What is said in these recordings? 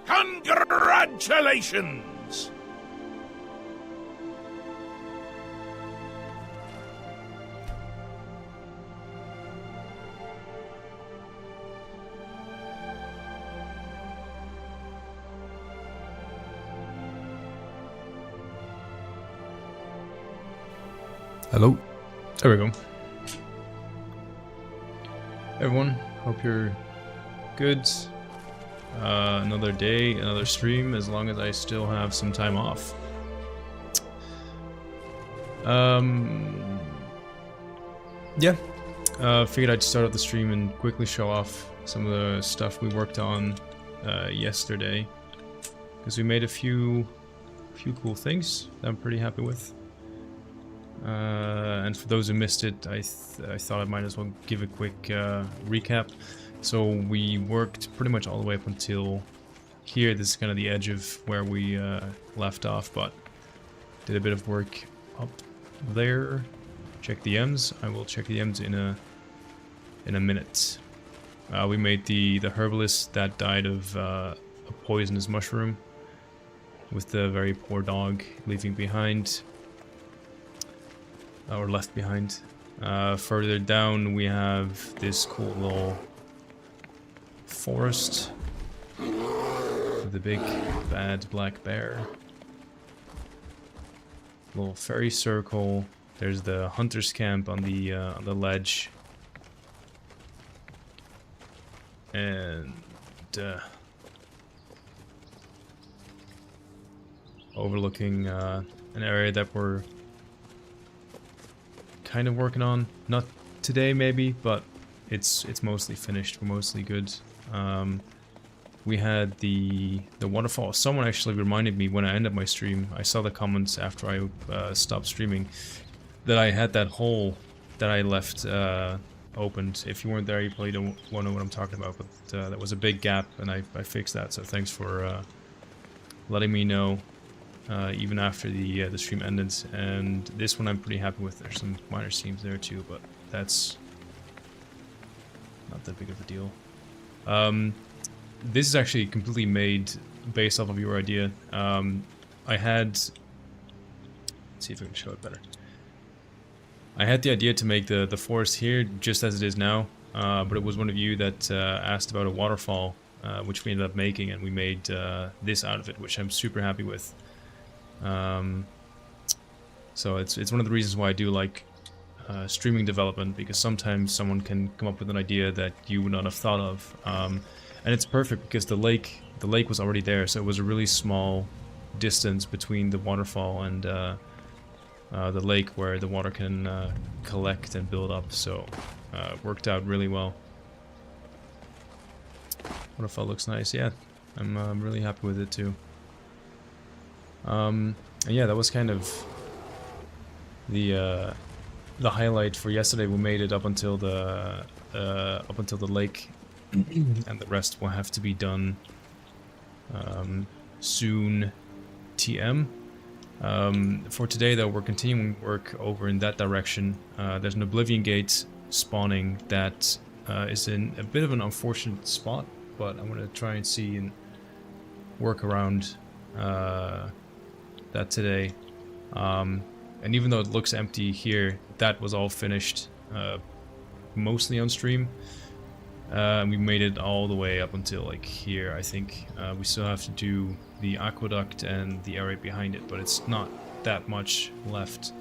Congratulations! Hello. There we go. Everyone, hope you're good. Another day, another stream, as long as I still have some time off. Yeah. Figured I'd start out the stream and quickly show off some of the stuff we worked on yesterday, because we made a few cool things that I'm pretty happy with. And for those who missed it, I thought I might as well give a quick recap. So we worked pretty much all the way up until here. This is kind of the edge of where we left off, but did a bit of work up there. Check the M's. I will check the M's in a minute. We made the herbalist that died of a poisonous mushroom, with the very poor dog leaving behind. Or left behind. Further down we have this cool little forest with the big bad black bear. Little fairy circle. There's the hunter's camp on the ledge. And overlooking an area that we're kind of working on, not today maybe, but it's mostly finished. We're mostly good. We had the waterfall. Someone actually reminded me when I ended my stream. I saw the comments after I stopped streaming that I had that hole that I left opened. If you weren't there, you probably don't know what I'm talking about, but that was a big gap, and I fixed that. So thanks for letting me know. Even after the stream ended, and this one I'm pretty happy with. There's some minor seams there too, but that's not that big of a deal. This is actually completely made based off of your idea. I had, let's see if I can show it better. I had the idea to make the forest here just as it is now, but it was one of you that asked about a waterfall, which we ended up making, and we made this out of it, which I'm super happy with. So it's one of the reasons why I do like streaming development, because sometimes someone can come up with an idea that you would not have thought of, and it's perfect because the lake was already there, so it was a really small distance between the waterfall and the lake where the water can collect and build up, so it worked out really well. Waterfall looks nice. Yeah, I'm really happy with it too. And yeah, that was kind of the highlight for yesterday. We made it up until the lake, and the rest will have to be done soon. TM. For today, though, we're continuing work over in that direction. There's an Oblivion gate spawning that is in a bit of an unfortunate spot, but I'm gonna try and see and work around that today. And even though it looks empty here, that was all finished mostly on stream. We made it all the way up until like here, I think. We still have to do the aqueduct and the area behind it, but it's not that much left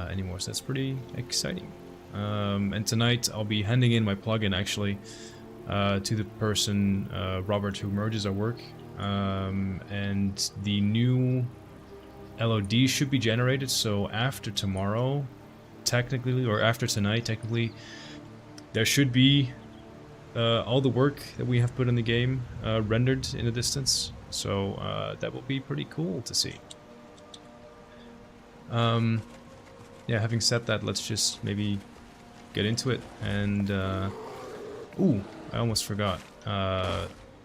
anymore, so that's pretty exciting. And tonight I'll be handing in my plugin actually to the person, Robert, who merges our work. And the new LOD should be generated, so after tomorrow, technically, or after tonight, technically, there should be all the work that we have put in the game rendered in the distance, so that will be pretty cool to see. Yeah, having said that, let's just maybe get into it, and ooh, I almost forgot.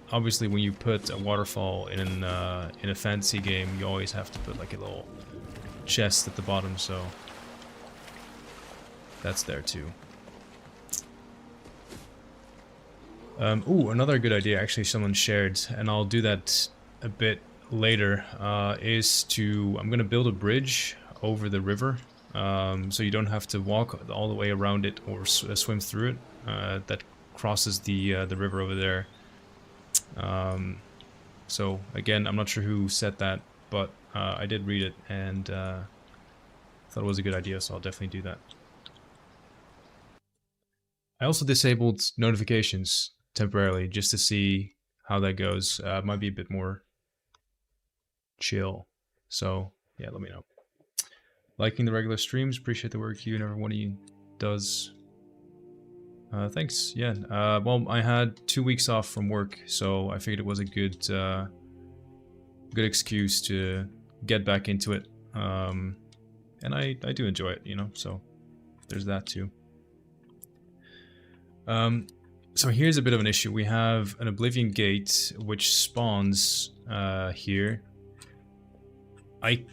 Obviously, when you put a waterfall in a fantasy game, you always have to put like a little chest at the bottom, so that's there too. Ooh, another good idea actually someone shared, and I'll do that a bit later, is I'm gonna build a bridge over the river, so you don't have to walk all the way around it or swim through it, that crosses the river over there. So again, I'm not sure who said that, but I did read it and thought it was a good idea, so I'll definitely do that. I also disabled notifications temporarily just to see how that goes. It might be a bit more chill. So yeah, let me know. Liking the regular streams, appreciate the work you and everyone of you does. Thanks. Yeah. Well, I had 2 weeks off from work, so I figured it was a good good excuse to get back into it. And I do enjoy it, you know. So there's that too. So here's a bit of an issue. We have an Oblivion gate which spawns here. I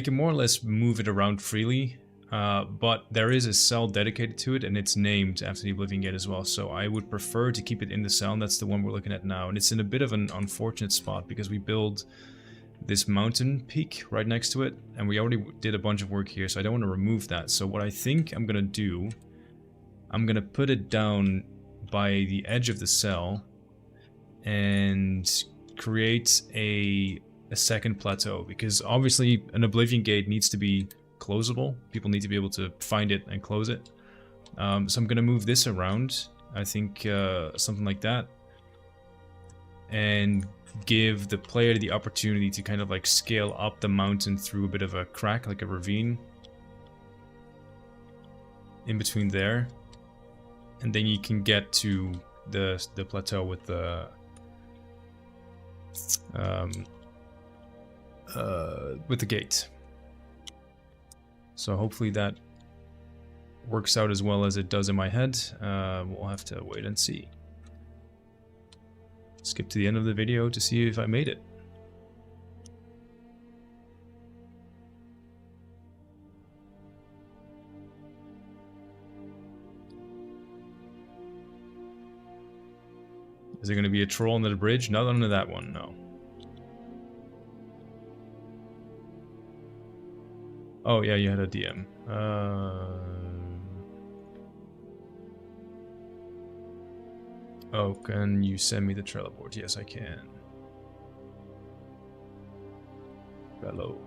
can more or less move it around freely, but there is a cell dedicated to it, and it's named after the Oblivion gate as well. So I would prefer to keep it in the cell, and that's the one we're looking at now. And it's in a bit of an unfortunate spot because we build this mountain peak right next to it, and we already did a bunch of work here, so I don't want to remove that. So what I think I'm gonna do, I'm gonna put it down by the edge of the cell and create a second plateau, because obviously an Oblivion gate needs to be closable. People need to be able to find it and close it. So I'm gonna move this around, I think something like that, and give the player the opportunity to kind of like scale up the mountain through a bit of a crack, like a ravine in between there, and then you can get to the plateau with the gate. So hopefully that works out as well as it does in my head. We'll have to wait and see. Skip to the end of the video to see if I made it. Is there going to be a troll under the bridge? Not under that one, no. Oh yeah, you had a DM. Oh, can you send me the trailer board? Yes, I can. Hello.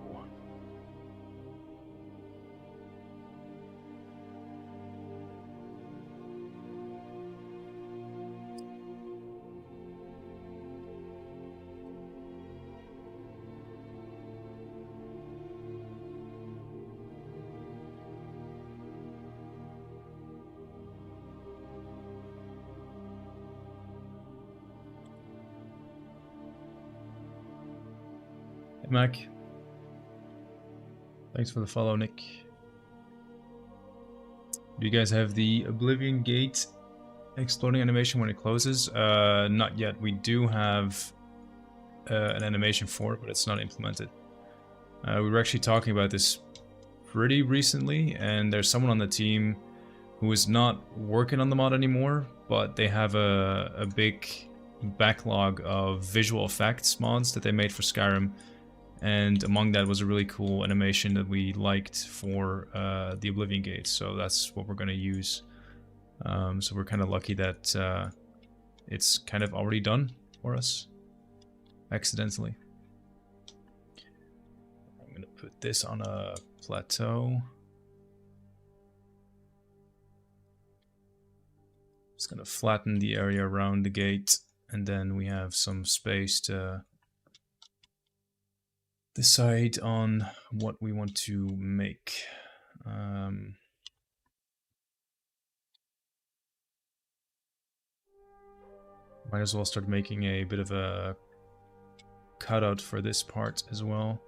Hey, Mac. Thanks for the follow, Nick. Do you guys have the Oblivion gate exploding animation when it closes? Not yet. We do have an animation for it, but it's not implemented. We were actually talking about this pretty recently, and there's someone on the team who is not working on the mod anymore, but they have a big backlog of visual effects mods that they made for Skyrim, and among that was a really cool animation that we liked for the Oblivion gate, so that's what we're going to use. So we're kind of lucky that it's kind of already done for us, accidentally. I'm going to put this on a plateau. Just going to flatten the area around the gate, and then we have some space to decide on what we want to make. Might as well start making a bit of a cutout for this part as well.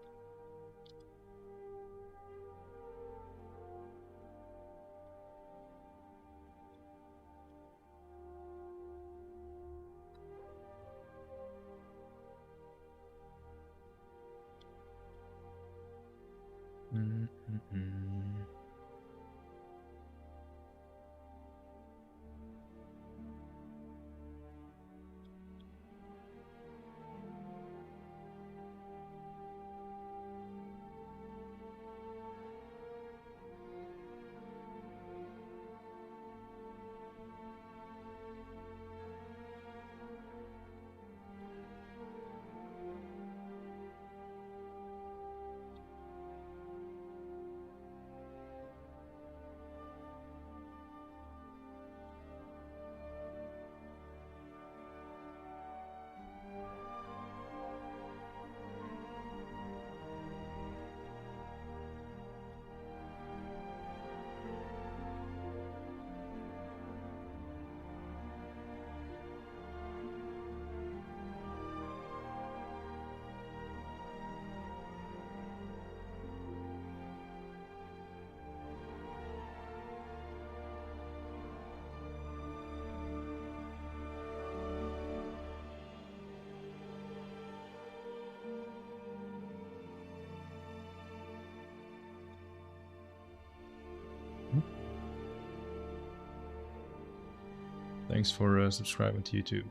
Thanks for subscribing to YouTube.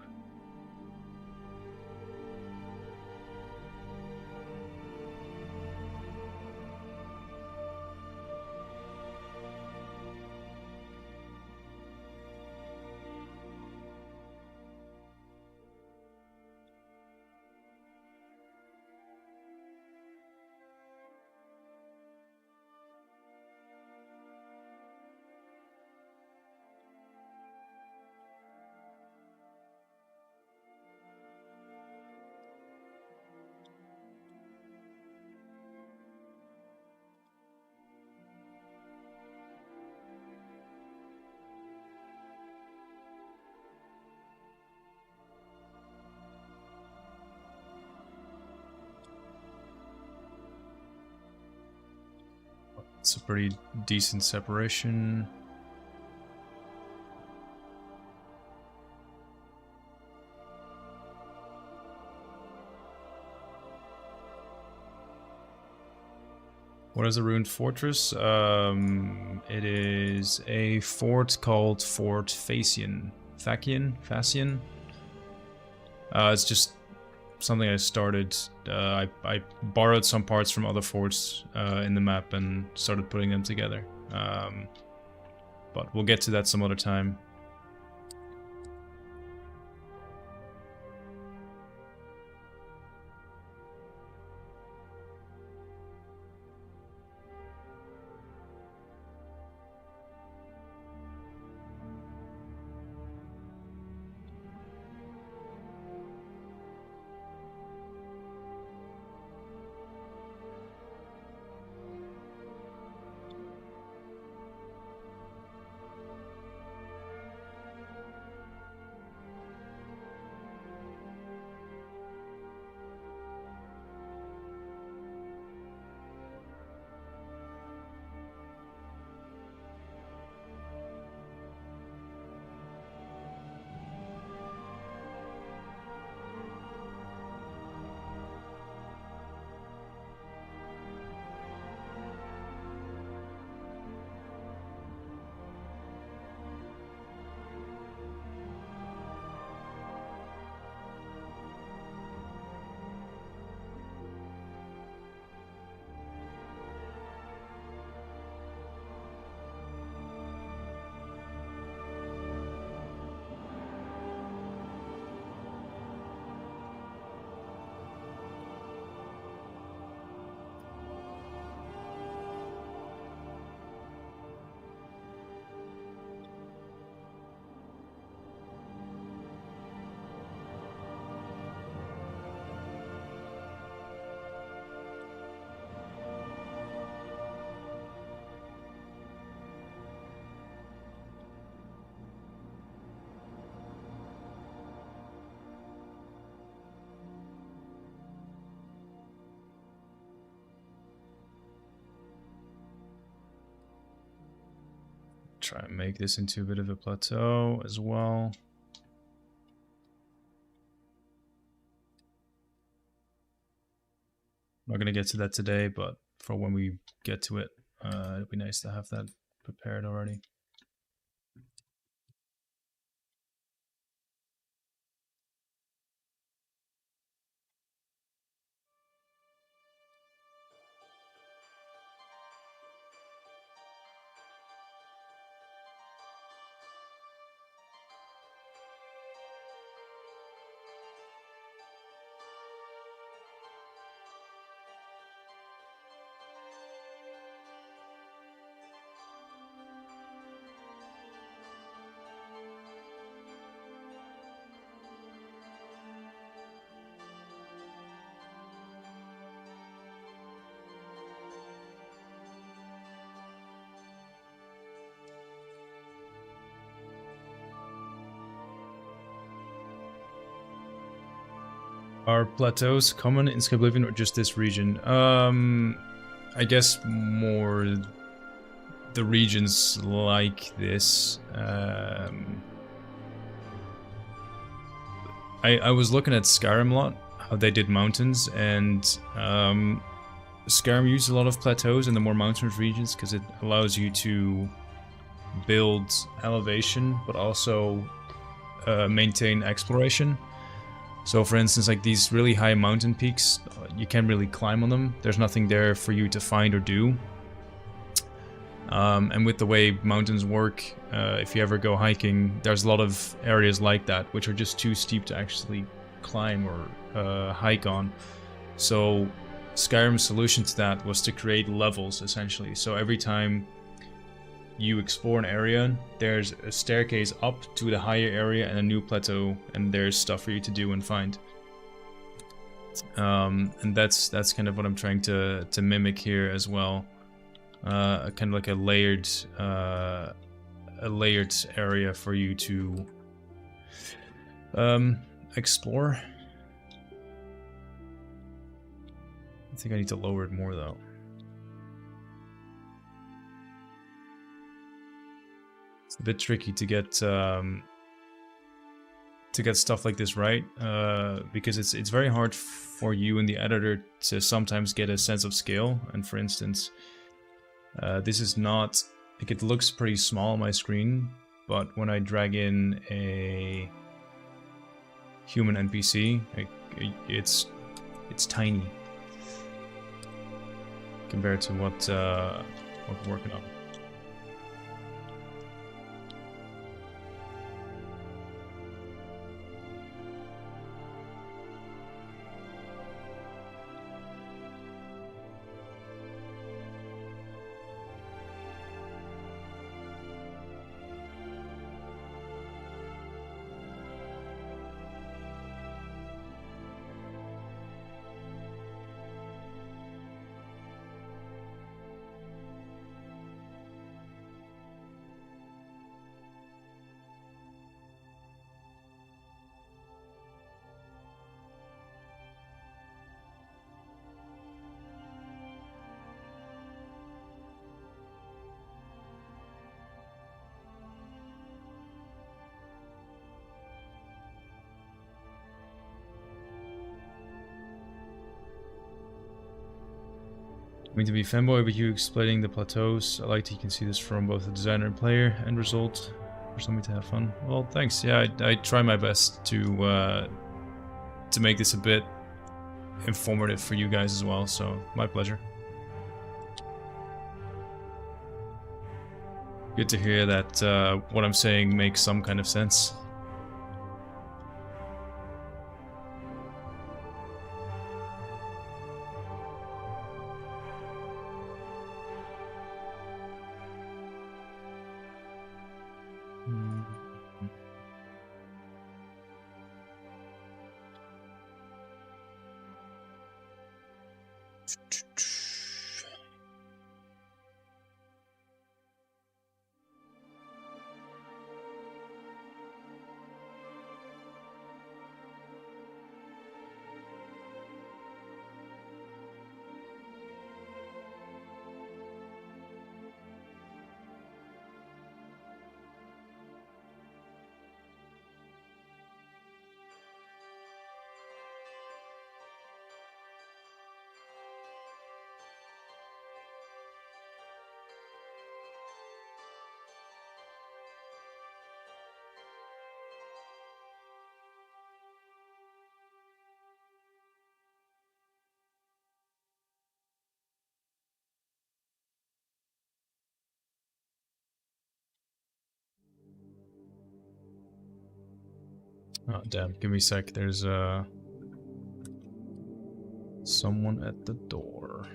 It's a pretty decent separation. What is a ruined fortress? It is a fort called Fort Facian. Facian? It's just something I started. I borrowed some parts from other forts in the map and started putting them together. But we'll get to that some other time. Try and make this into a bit of a plateau as well. I'm not going to get to that today, but for when we get to it, it'll be nice to have that prepared already. Are plateaus common in Skyblivion or just this region? I guess more the regions like this. I was looking at Skyrim a lot, how they did mountains, and Skyrim used a lot of plateaus in the more mountainous regions because it allows you to build elevation, but also maintain exploration. So for instance, like these really high mountain peaks, you can't really climb on them. There's nothing there for you to find or do. And with the way mountains work, if you ever go hiking, there's a lot of areas like that which are just too steep to actually climb or hike on. So Skyrim's solution to that was to create levels, essentially. So every time you explore an area, there's a staircase up to the higher area and a new plateau, and there's stuff for you to do and find. And that's kind of what I'm trying to mimic here as well. Kind of like a layered area for you to explore. I think I need to lower it more though. It's a bit tricky to get stuff like this right, because it's very hard for you in the editor to sometimes get a sense of scale. And for instance, this is not, like, it looks pretty small on my screen, but when I drag in a human NPC, it's tiny compared to what we're working on. I mean, to be fanboy, but you explaining the plateaus, I like that you can see this from both the designer and player end result for somebody to have fun. Well, thanks. Yeah, I try my best to make this a bit informative for you guys as well, so my pleasure. Good to hear that what I'm saying makes some kind of sense. Oh damn, give me a sec, there's someone at the door.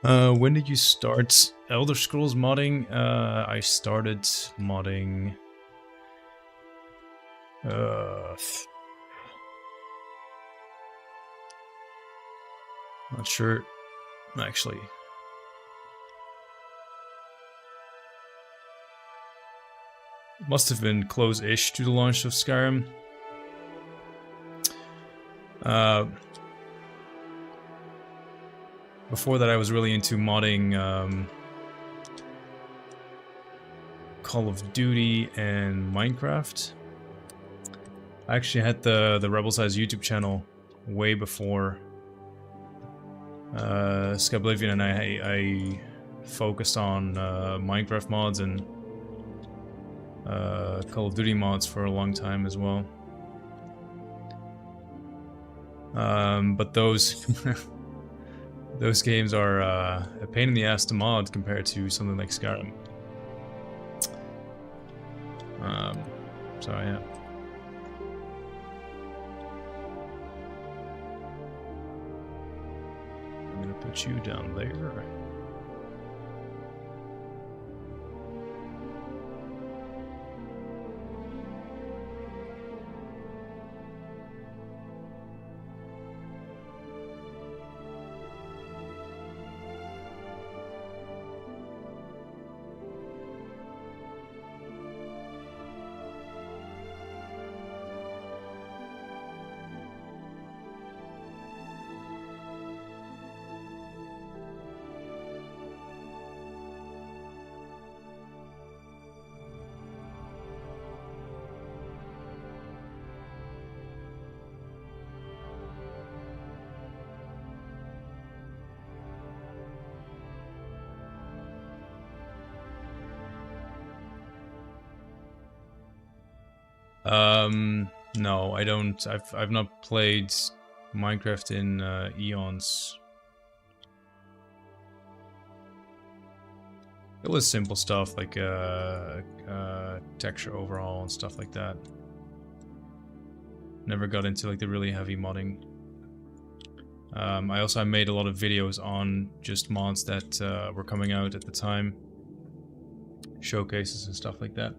When did you start Elder Scrolls modding? I started modding... not sure, actually. Must have been close-ish to the launch of Skyrim. Before that, I was really into modding Call of Duty and Minecraft. I actually had the Rebel Size YouTube channel way before Skyblivion, and I focused on Minecraft mods and Call of Duty mods for a long time as well. But those those games are a pain in the ass to mod compared to something like Skyrim. So yeah. I'm gonna put you down there. No, I don't. I've not played Minecraft in eons. It was simple stuff like texture overhaul and stuff like that. Never got into like the really heavy modding. I made a lot of videos on just mods that were coming out at the time, showcases and stuff like that.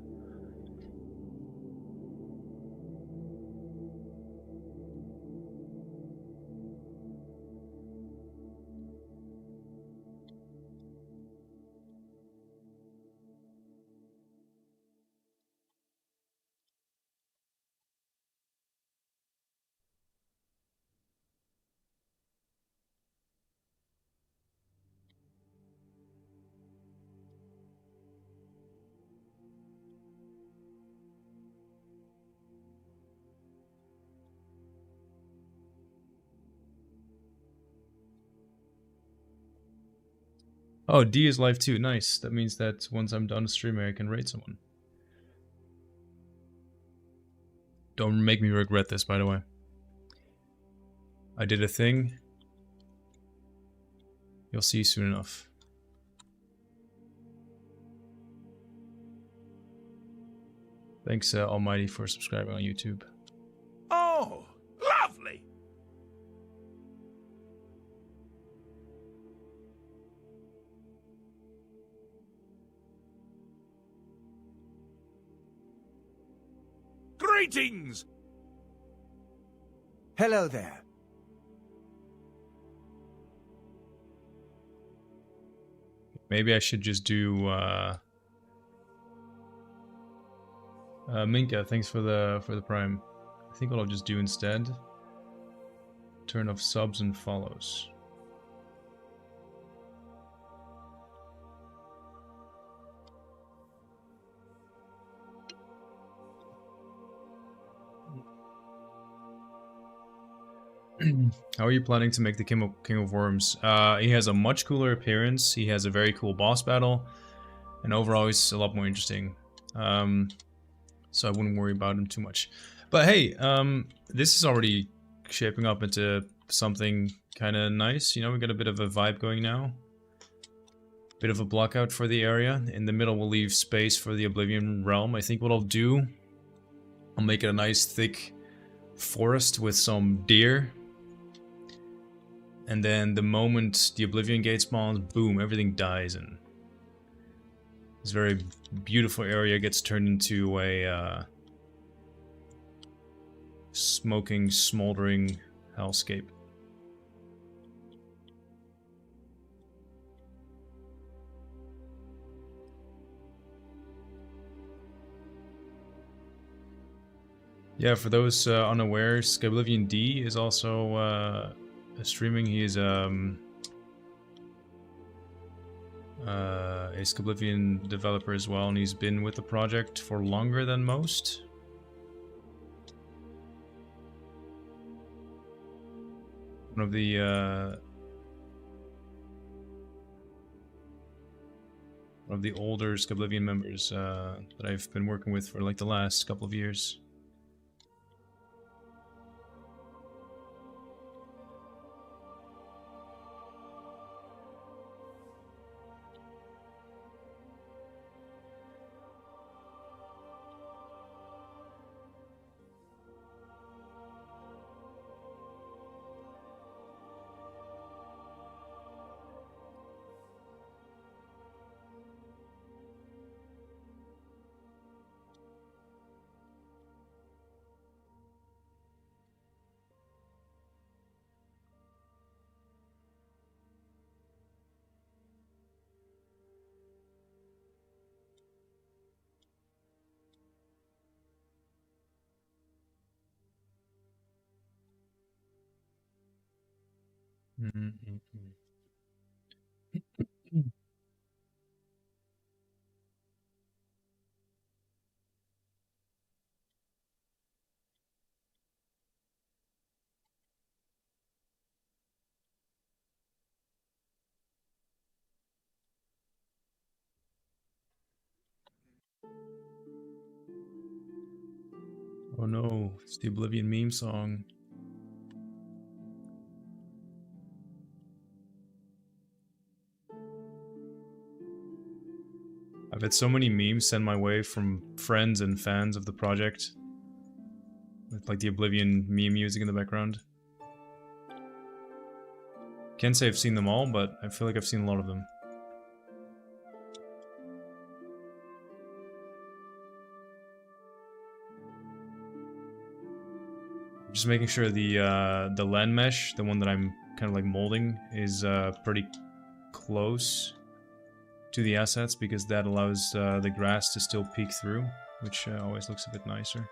Oh, D is live too. Nice. That means that once I'm done streaming, I can raid someone. Don't make me regret this, by the way. I did a thing. You'll see soon enough. Thanks, Almighty, for subscribing on YouTube. Oh, lovely! Greetings! Hello there. Maybe I should just do Minka, thanks for the prime. I think what I'll just do instead, turn off subs and follows. How are you planning to make the King of Worms? He has a much cooler appearance, he has a very cool boss battle, and overall he's a lot more interesting. So I wouldn't worry about him too much. But hey, this is already shaping up into something kind of nice. You know, we got a bit of a vibe going now. Bit of a blockout for the area. In the middle we'll leave space for the Oblivion realm. I think what I'll do, I'll make it a nice thick forest with some deer. And then the moment the Oblivion gate spawns, boom, everything dies, and this very beautiful area gets turned into a smoking, smoldering hellscape. Yeah, for those unaware, Skyblivion D is also streaming. He is a Skyblivion developer as well, and he's been with the project for longer than most. One of the older Skyblivion members that I've been working with for like the last couple of years. Oh no, it's the Oblivion meme song. I've had so many memes sent my way from friends and fans of the project, with like the Oblivion meme music in the background. Can't say I've seen them all, but I feel like I've seen a lot of them. Just making sure the land mesh, the one that I'm kind of like molding, is pretty close to the assets, because that allows the grass to still peek through, which always looks a bit nicer.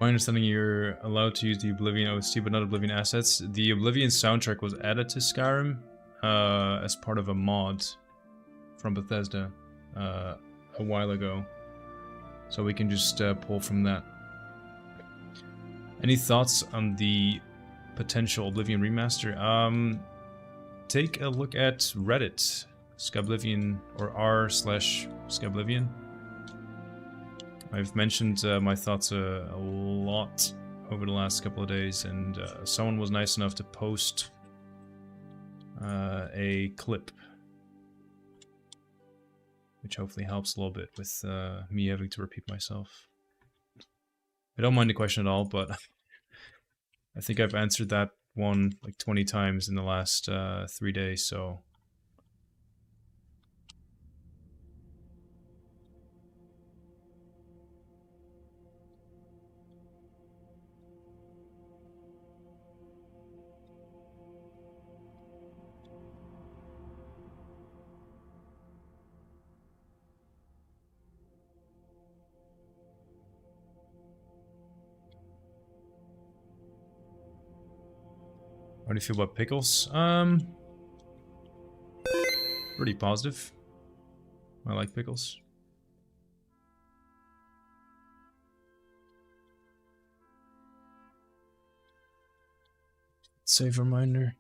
My understanding, you're allowed to use the Oblivion OST, but not Oblivion assets. The Oblivion soundtrack was added to Skyrim as part of a mod from Bethesda a while ago, so we can just pull from that. Any thoughts on the potential Oblivion remaster? Take a look at Reddit, Skyblivion, or r/Skyblivion. I've mentioned my thoughts a lot over the last couple of days, and someone was nice enough to post a clip, which hopefully helps a little bit with me having to repeat myself. I don't mind the question at all, but I think I've answered that one like 20 times in the last 3 days, so... How do you feel about pickles? Pretty positive. I like pickles. Save reminder.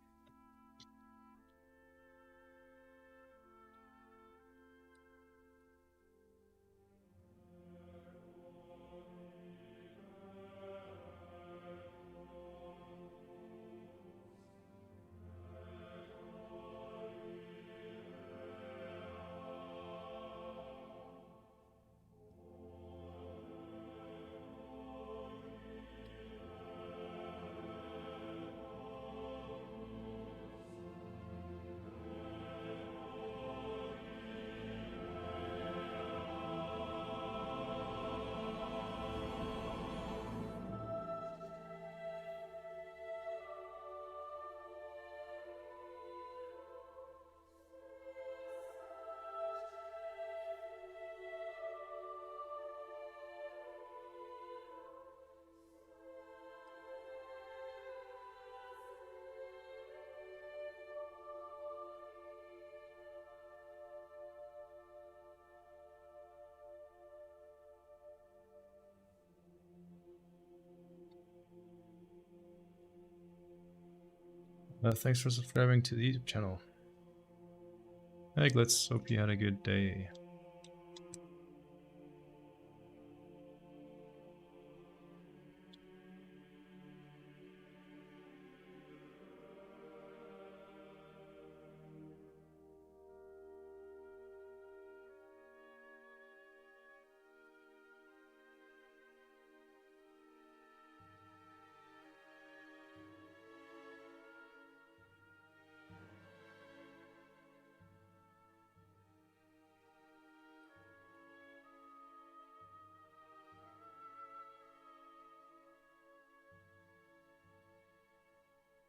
Thanks for subscribing to the YouTube channel. Hey, let's hope you had a good day.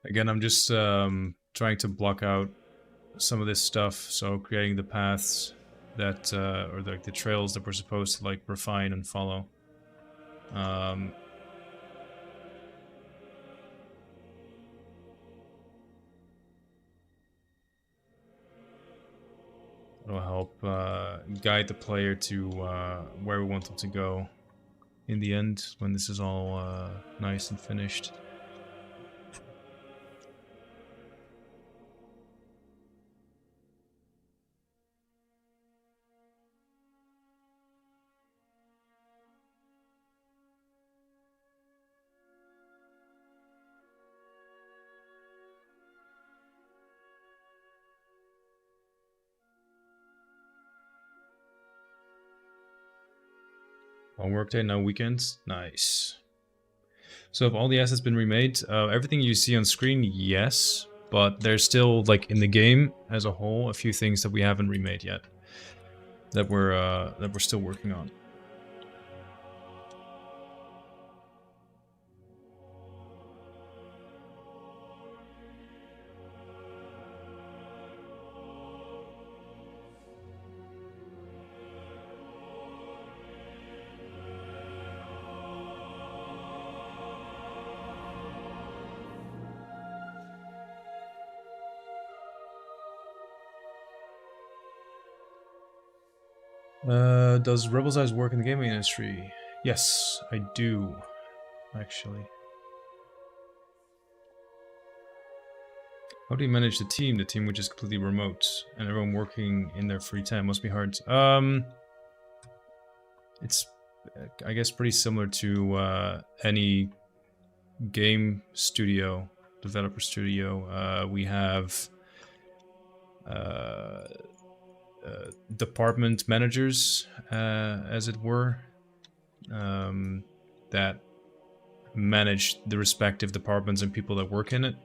Again, I'm just trying to block out some of this stuff, so creating the paths that, or the trails that we're supposed to like refine and follow. It'll help guide the player to where we want them to go in the end, when this is all nice and finished. Long workday, no weekends. Nice. So have all the assets been remade? Everything you see on screen, yes. But there's still, like, in the game as a whole, a few things that we haven't remade yet. That we're still working on. Does Rebel's Eyes work in the gaming industry? Yes, I do, actually. How do you manage the team? The team which is completely remote and everyone working in their free time must be hard. It's, I guess, pretty similar to any game studio, developer studio. We have department managers, as it were, that manage the respective departments and people that work in it.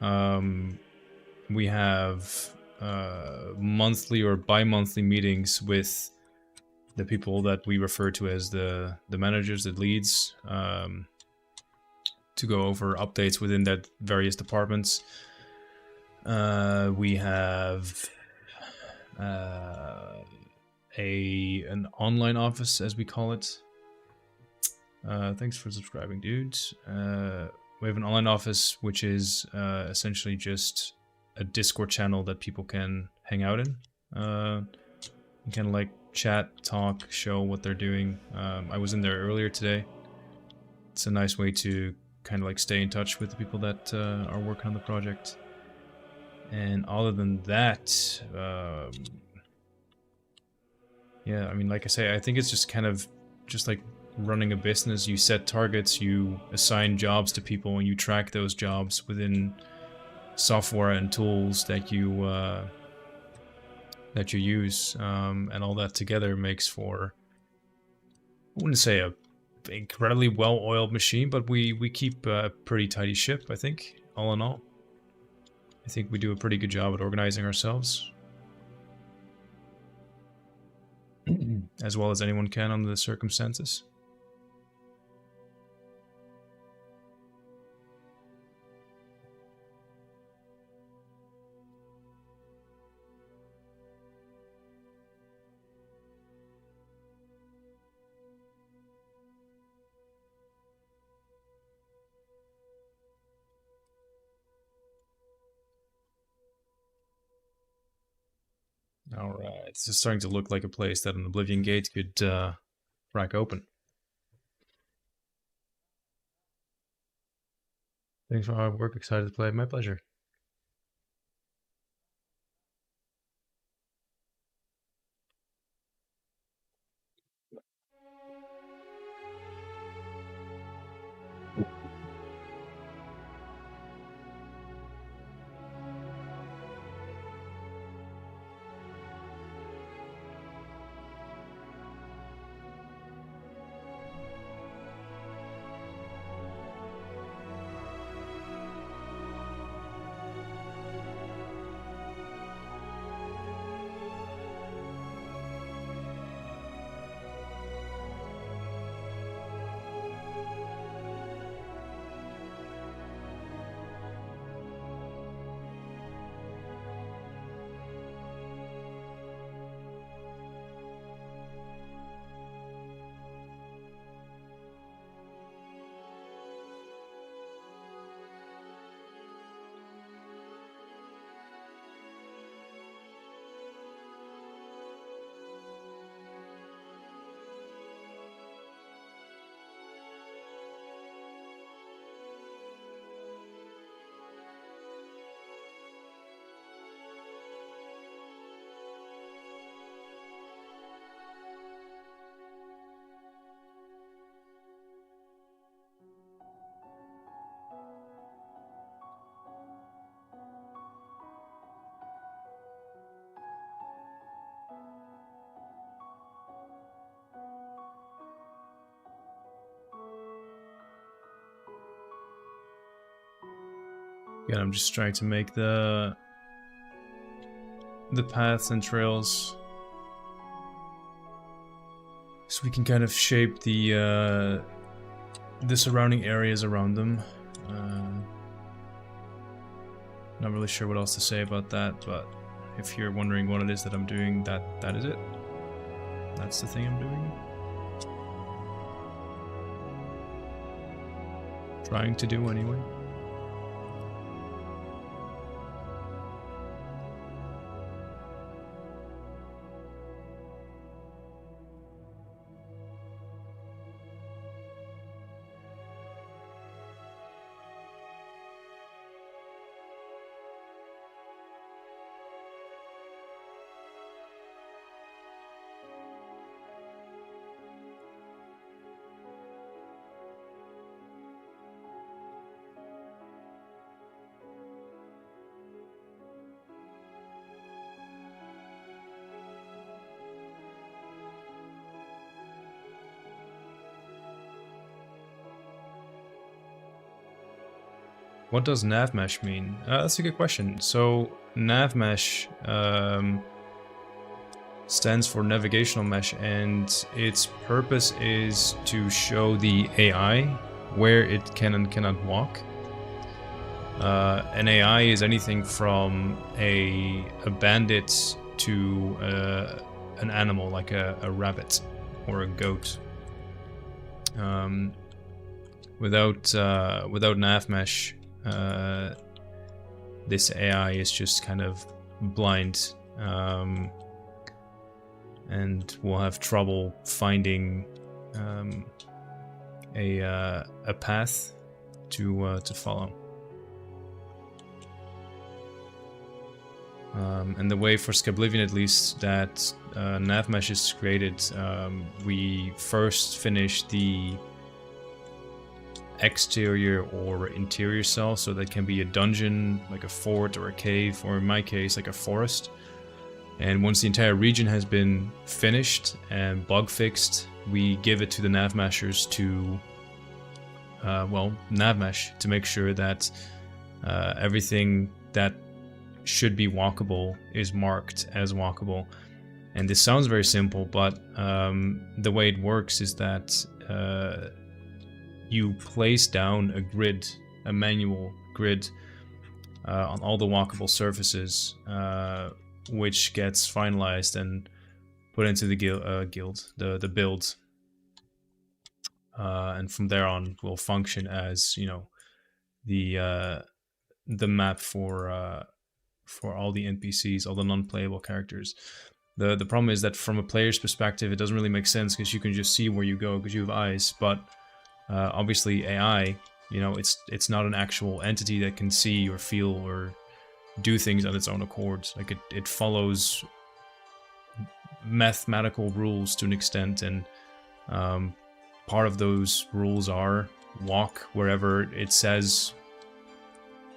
We have monthly or bi-monthly meetings with the people that we refer to as the managers, the leads, to go over updates within that various departments. We have an online office, as we call it. Thanks for subscribing, dudes. We have an online office, which is essentially just a Discord channel that people can hang out in. Kind of like chat, talk, show what they're doing. I was in there earlier today. It's a nice way to kind of like stay in touch with the people that are working on the project. And other than that, yeah, I mean, like I say, I think it's just kind of just like running a business. You set targets, you assign jobs to people, and you track those jobs within software and tools that you use, and all that together makes for, I wouldn't say a incredibly well-oiled machine, but we keep a pretty tidy ship, I think, all in all. I think we do a pretty good job at organizing ourselves. As well as anyone can under the circumstances. Alright, this is starting to look like a place that an Oblivion gate could crack open. Thanks for hard work, excited to play, my pleasure. Yeah, I'm just trying to make the paths and trails so we can kind of shape the surrounding areas around them. Not really sure what else to say about that, but if you're wondering what it is that I'm doing, that is it. That's the thing I'm doing. Trying to do anyway. What does nav mesh mean? That's a good question. So nav mesh stands for navigational mesh, and its purpose is to show the AI where it can and cannot walk. An AI is anything from a bandit to an animal like a rabbit or a goat. Without nav mesh, this AI is just kind of blind, and will have trouble finding a path to follow. And the way for Skyblivion, at least, that nav mesh is created, we first finish the exterior or interior cell, so that can be a dungeon, like a fort or a cave, or in my case, like a forest. And once the entire region has been finished and bug fixed, we give it to the nav meshers to, nav mesh to make sure that everything that should be walkable is marked as walkable. And this sounds very simple, but the way it works is that you place down a grid, a manual grid, on all the walkable surfaces, which gets finalized and put into the the build, and from there on will function as, you know, the map for all the NPCs, all the non-playable characters. The problem is that from a player's perspective, it doesn't really make sense because you can just see where you go because you have eyes. But obviously AI, you know, it's not an actual entity that can see or feel or do things on its own accord. Like it follows mathematical rules to an extent, and part of those rules are walk wherever it says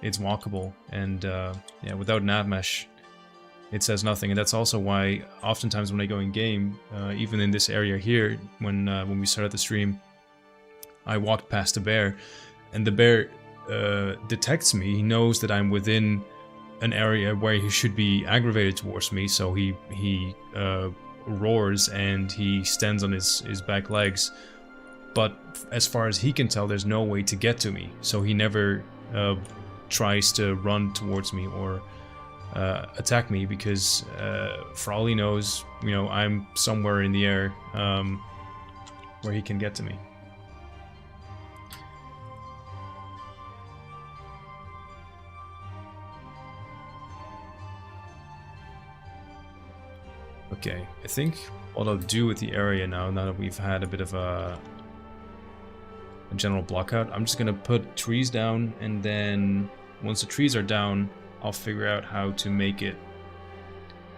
it's walkable, and yeah, without nav mesh it says nothing. And that's also why oftentimes when I go in game, even in this area here, when we started the stream, I walked past a bear, and the bear detects me. He knows that I'm within an area where he should be aggravated towards me, so he roars and he stands on his back legs. But as far as he can tell, there's no way to get to me, so he never tries to run towards me or attack me, because for all he knows, you know, I'm somewhere in the air where he can get to me. Okay, I think what I'll do with the area now that we've had a bit of a general blockout, I'm just gonna put trees down, and then once the trees are down, I'll figure out how to make it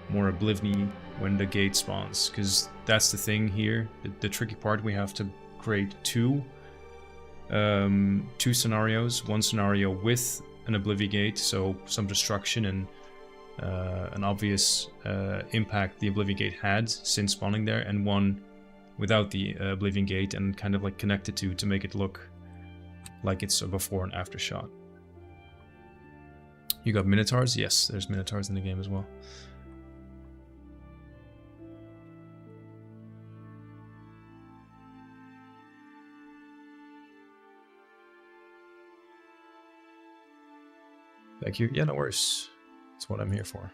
more Oblivion when the gate spawns, because that's the thing here. The tricky part, we have to create two scenarios. One scenario with an Oblivion gate, so some destruction and an obvious impact the Oblivion gate had since spawning there, and one without the Oblivion gate and kind of like connected to make it look like it's a before and after shot. You got Minotaurs? Yes, there's Minotaurs in the game as well. Thank you. Yeah, no worries. That's what I'm here for.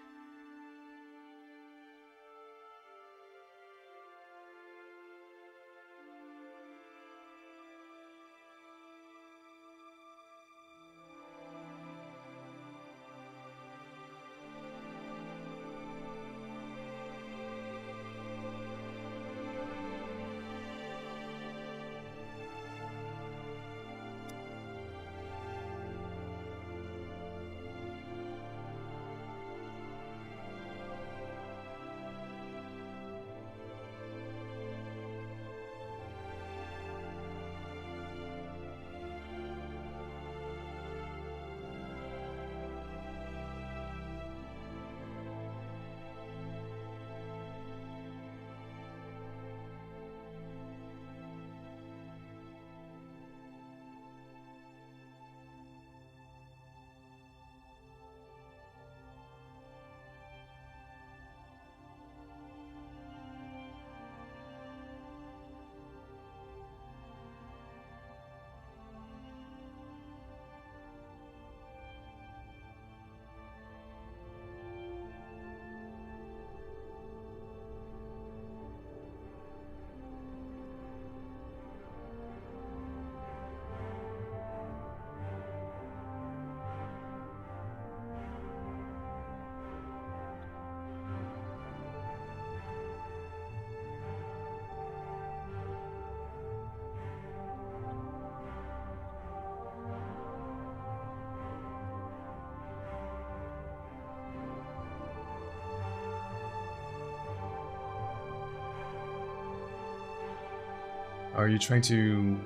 Are you trying to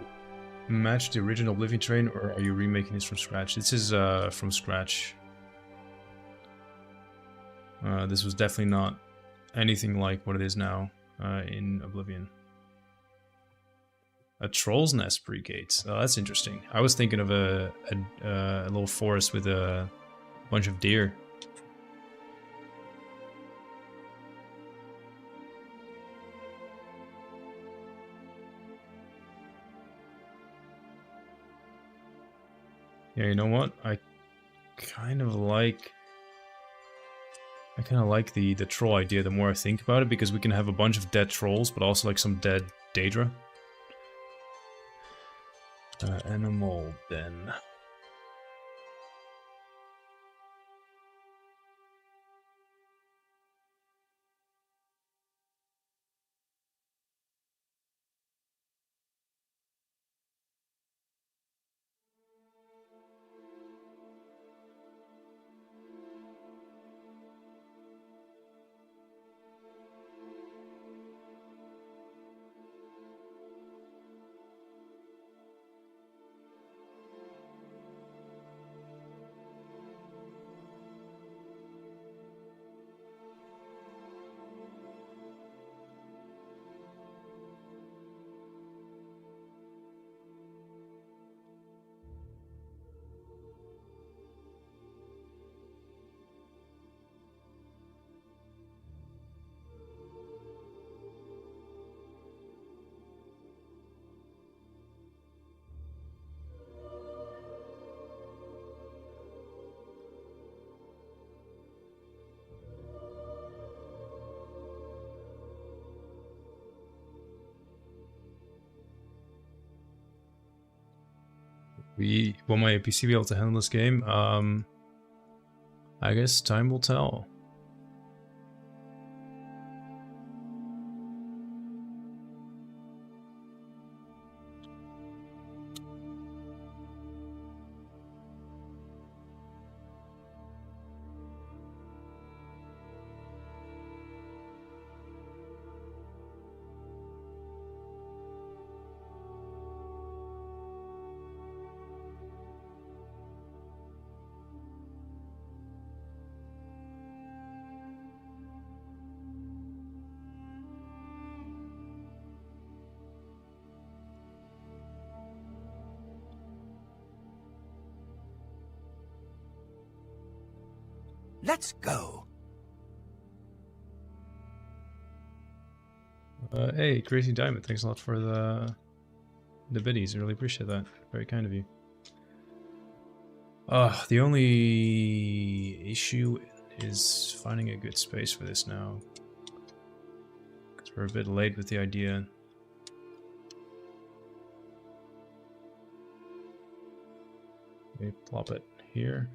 match the original Oblivion train, or are you remaking this from scratch? This is from scratch. This was definitely not anything like what it is now in Oblivion. A troll's nest pre-gate. Oh, that's interesting. I was thinking of a little forest with a bunch of deer. Yeah, you know what? I kind of like the troll idea the more I think about it, because we can have a bunch of dead trolls, but also like some dead Daedra. Animal den. Will my PC be able to handle this game? I guess time will tell. Let's go. Hey, Crazy Diamond, thanks a lot for the biddies. I really appreciate that. Very kind of you. The only issue is finding a good space for this now. Because we're a bit late with the idea. Maybe plop it here.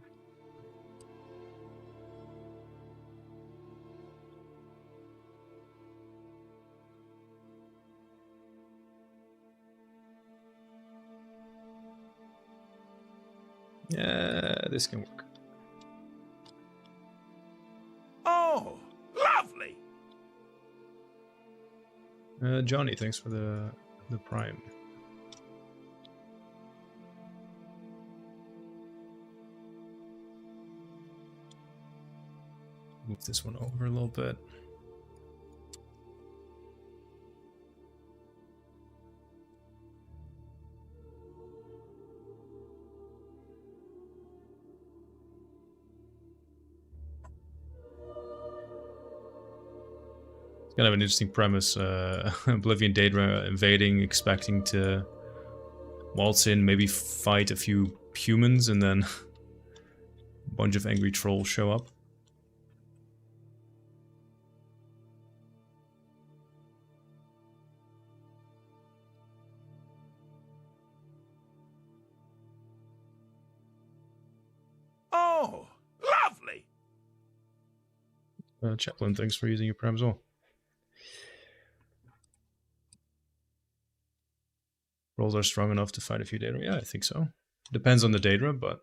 Yeah, this can work. Oh, lovely. Johnny, thanks for the prime. Move this one over a little bit. It's kind of an interesting premise. Oblivion Daedra invading, expecting to waltz in, maybe fight a few humans, and then a bunch of angry trolls show up. Oh, lovely. Chaplain, thanks for using your prime as well. Rolls are strong enough to fight a few Daedra. Yeah, I think so. Depends on the Daedra, but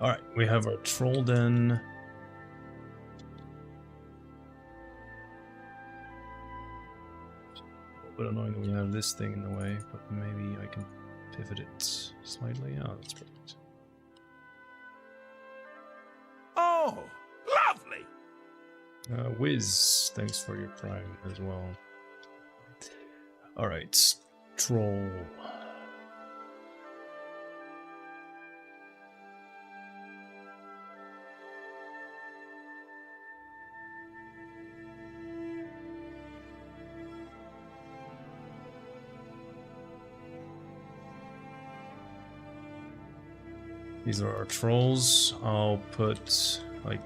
Alright, we have our troll den. A bit annoying that we have this thing in the way, but maybe I can pivot it slightly. Oh, that's perfect. Oh, lovely! Wiz, thanks for your prime as well. Alright, troll. These are our trolls. I'll put, like...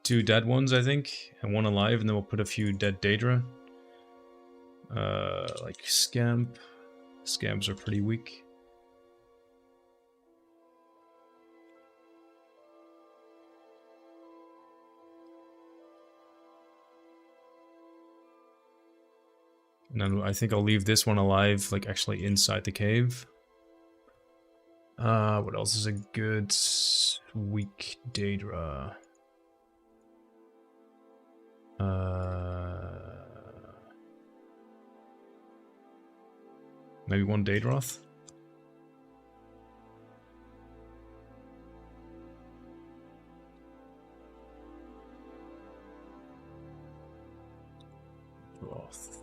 two dead ones, I think, and one alive, and then we'll put a few dead Daedra. Like Scamp. Scamps are pretty weak. And then I think I'll leave this one alive, like actually inside the cave. What else is a good weak Daedra? Maybe one Daedroth? Droth.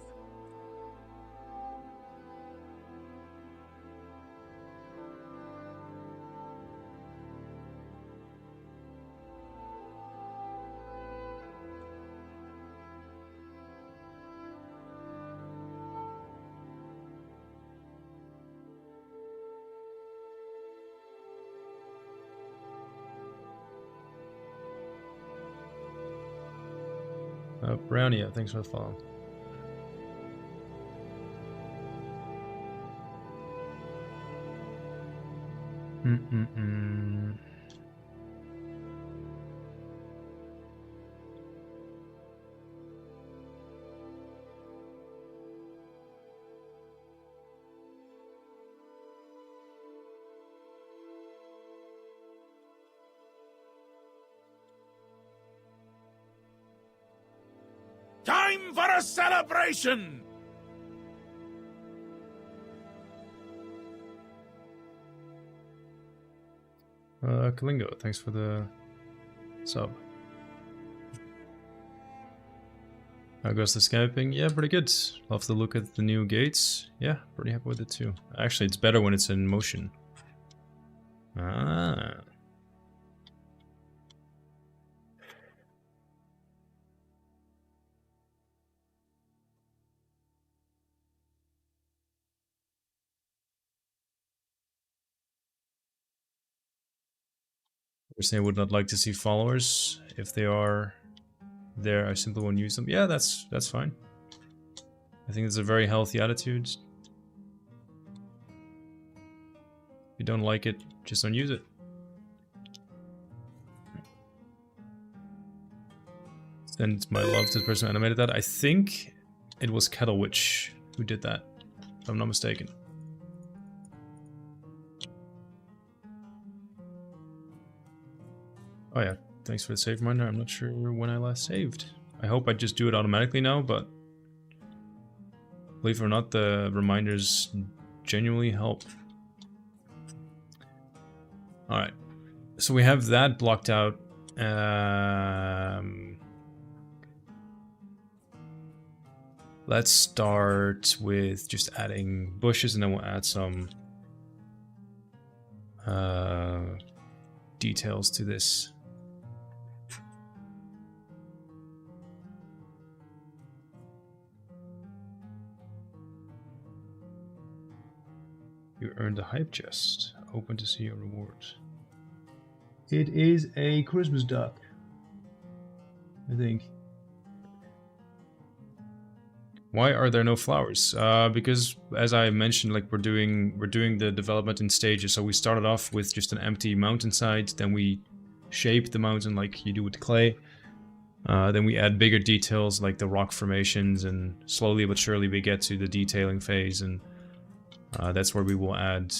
Brownia, thanks for the follow. Time for a celebration! Kalingo, thanks for the sub. How goes the Skyping? Yeah, pretty good. Love to look at the new gates. Yeah, pretty happy with it too. Actually, it's better when it's in motion. Ah. I would not like to see followers. If they are there, I simply won't use them. Yeah, that's fine. I think it's a very healthy attitude. If you don't like it, just don't use it. Send my love to the person who animated that. I think it was Kettlewitch who did that, if I'm not mistaken. Oh yeah, thanks for the save reminder. I'm not sure when I last saved. I hope I just do it automatically now, but believe it or not, the reminders genuinely help. Alright, so we have that blocked out. Let's start with just adding bushes, and then we'll add some details to this. You earned a hype chest. Open to see your reward. It is a Christmas duck, I think. Why are there no flowers? Because, as I mentioned, like we're doing the development in stages. So we started off with just an empty mountainside, then we shape the mountain like you do with clay. Then we add bigger details like the rock formations, and slowly but surely we get to the detailing phase, and that's where we will add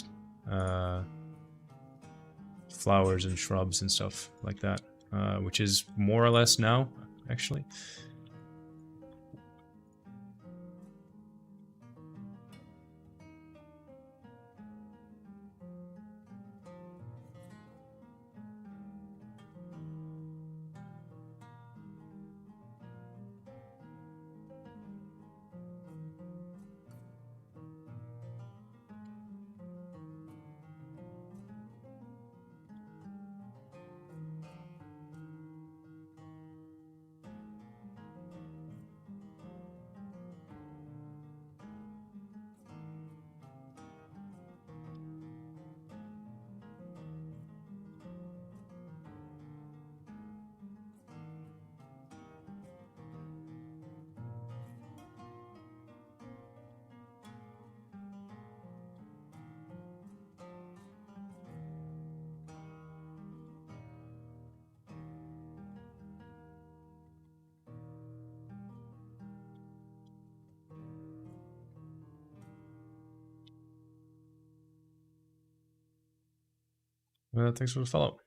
flowers and shrubs and stuff like that, which is more or less now, actually. Thanks for the follow.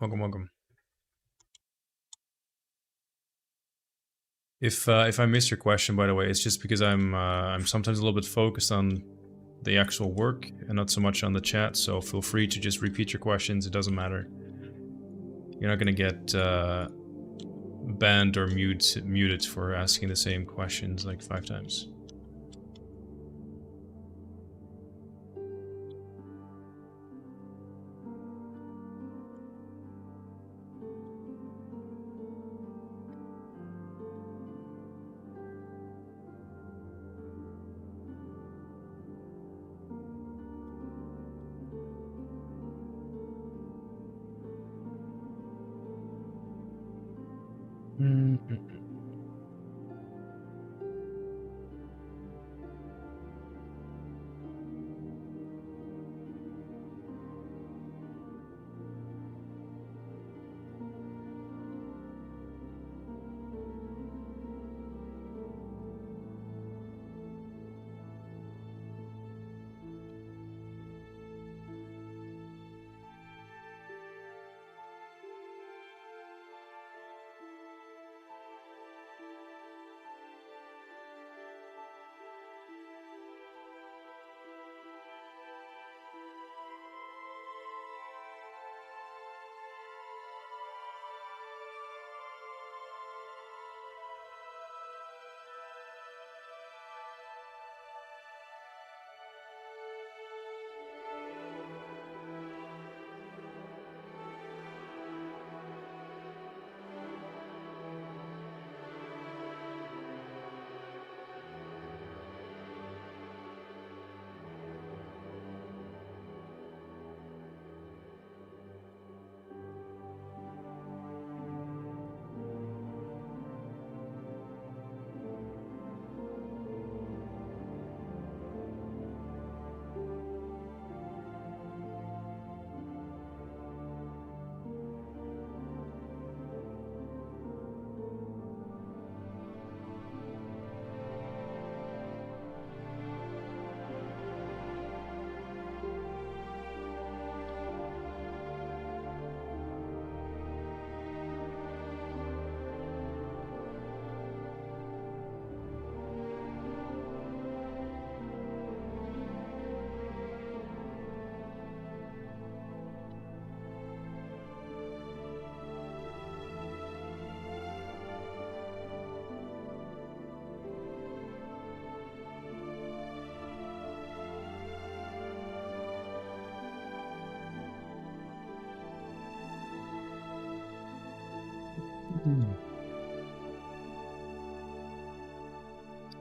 Welcome, welcome. If I missed your question, by the way, it's just because I'm sometimes a little bit focused on the actual work and not so much on the chat. So feel free to just repeat your questions. It doesn't matter. You're not gonna get banned or muted for asking the same questions like 5 times.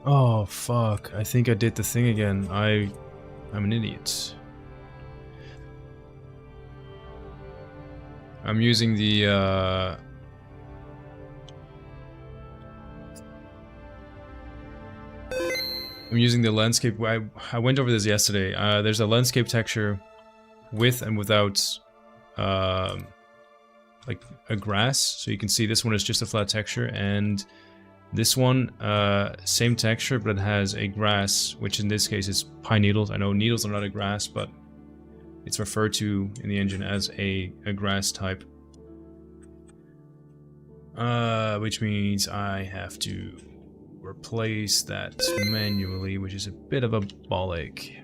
Oh fuck, I think I did the thing again. I'm an idiot. I'm using the landscape. I went over this yesterday. There's a landscape texture with and without like a grass. So you can see this one is just a flat texture, and this one, same texture, but it has a grass, which in this case is pine needles. I know needles are not a grass, but it's referred to in the engine as a grass type. Which means I have to replace that manually, which is a bit of a ball ache.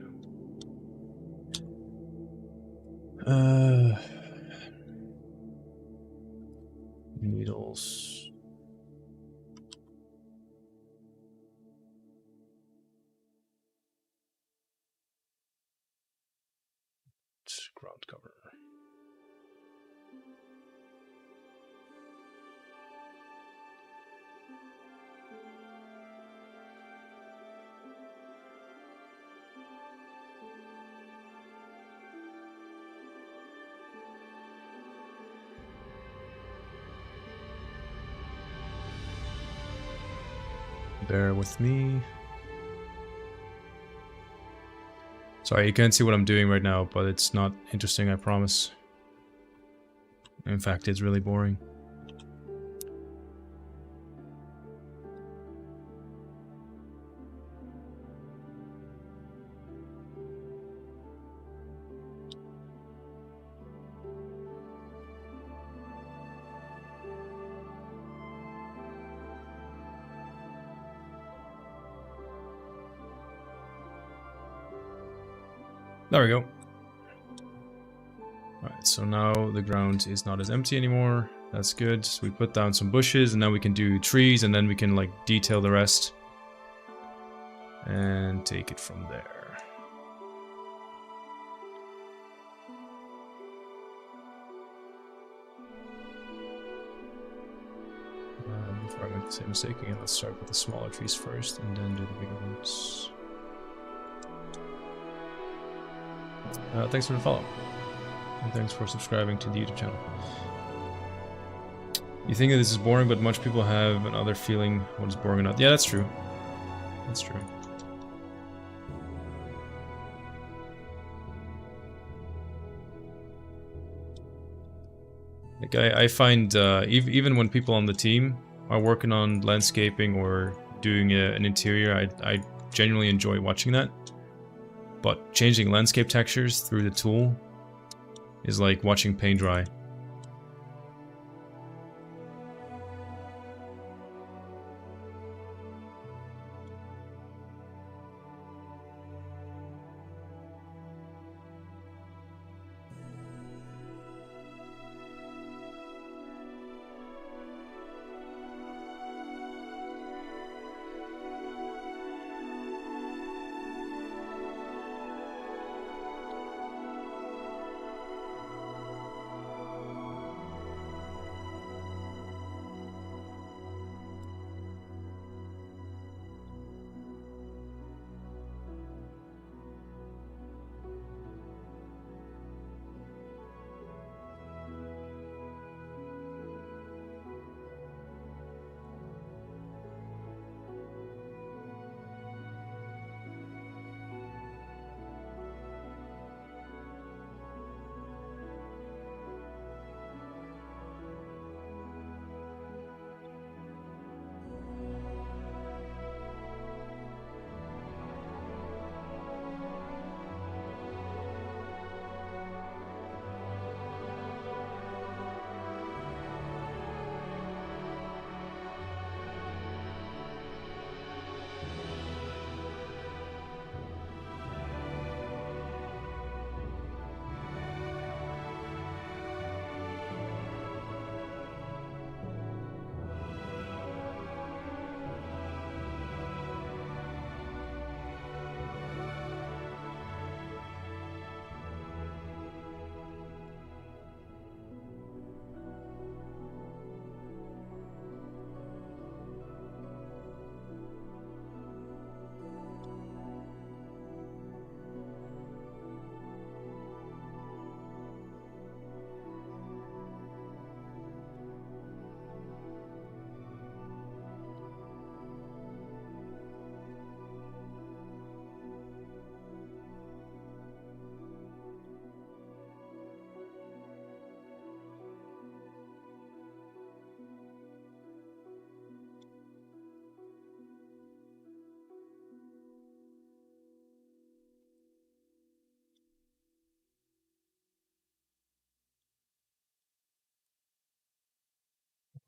Needles. Ground cover. Bear with me. Sorry, you can't see what I'm doing right now, but it's not interesting, I promise. In fact, it's really boring. There we go. Alright, so now the ground is not as empty anymore. That's good. So we put down some bushes, and now we can do trees, and then we can like detail the rest. And take it from there. Before I make the same mistake again, let's start with the smaller trees first, and then do the bigger ones. Thanks for the follow, and thanks for subscribing to the YouTube channel. You think that this is boring, but much people have another feeling what is boring or not. Yeah, that's true. That's true. Like I find even when people on the team are working on landscaping or doing an interior, I genuinely enjoy watching that. But changing landscape textures through the tool is like watching paint dry.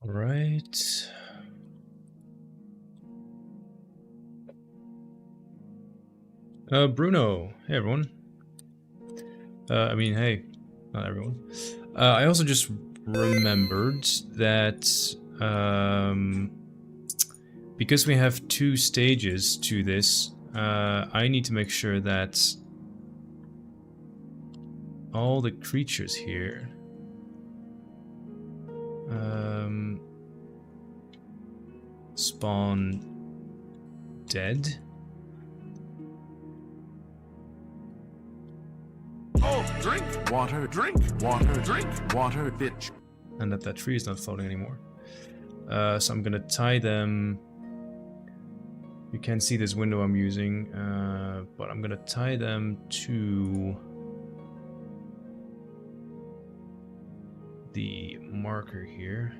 All right. Bruno. Hey, everyone. I mean, hey, not everyone. I also just remembered that because we have 2 stages to this, I need to make sure that all the creatures here spawn dead. Oh, drink water, drink water, drink water, bitch. And that tree is not floating anymore. So I'm gonna tie them. You can't see this window I'm using, but I'm gonna tie them to the marker here.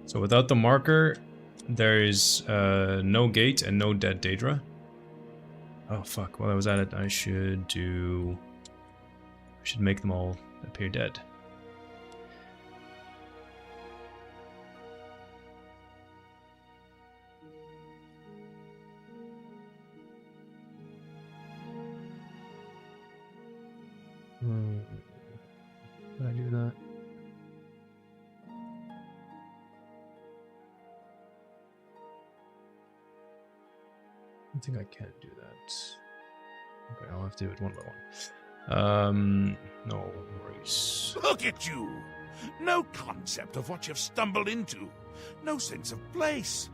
So without the marker, there is no gate and no dead Daedra. Oh fuck, while I was at it, I should make them all appear dead. Did I do that? I think I can't do that. Okay, I'll have to do it one by one. No worries. Look at you! No concept of what you've stumbled into. No sense of place.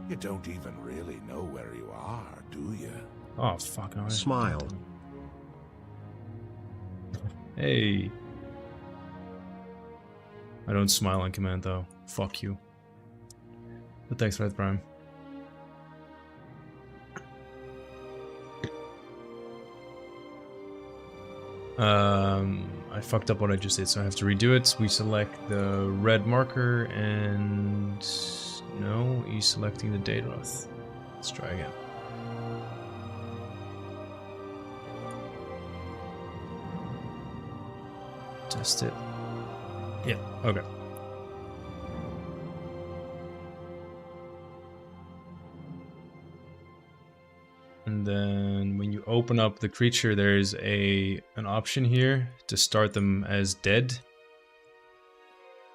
You don't even really know where you are, do you? Oh, fuck. No, Smile. Hey. I don't smile on command, though. Fuck you. But thanks for that, Prime. I fucked up what I just did, so I have to redo it. We select the red marker, and no, he's selecting the Daedroth. Let's try again. Test it. Yeah, okay. And then when you open up the creature, there's an option here to start them as dead.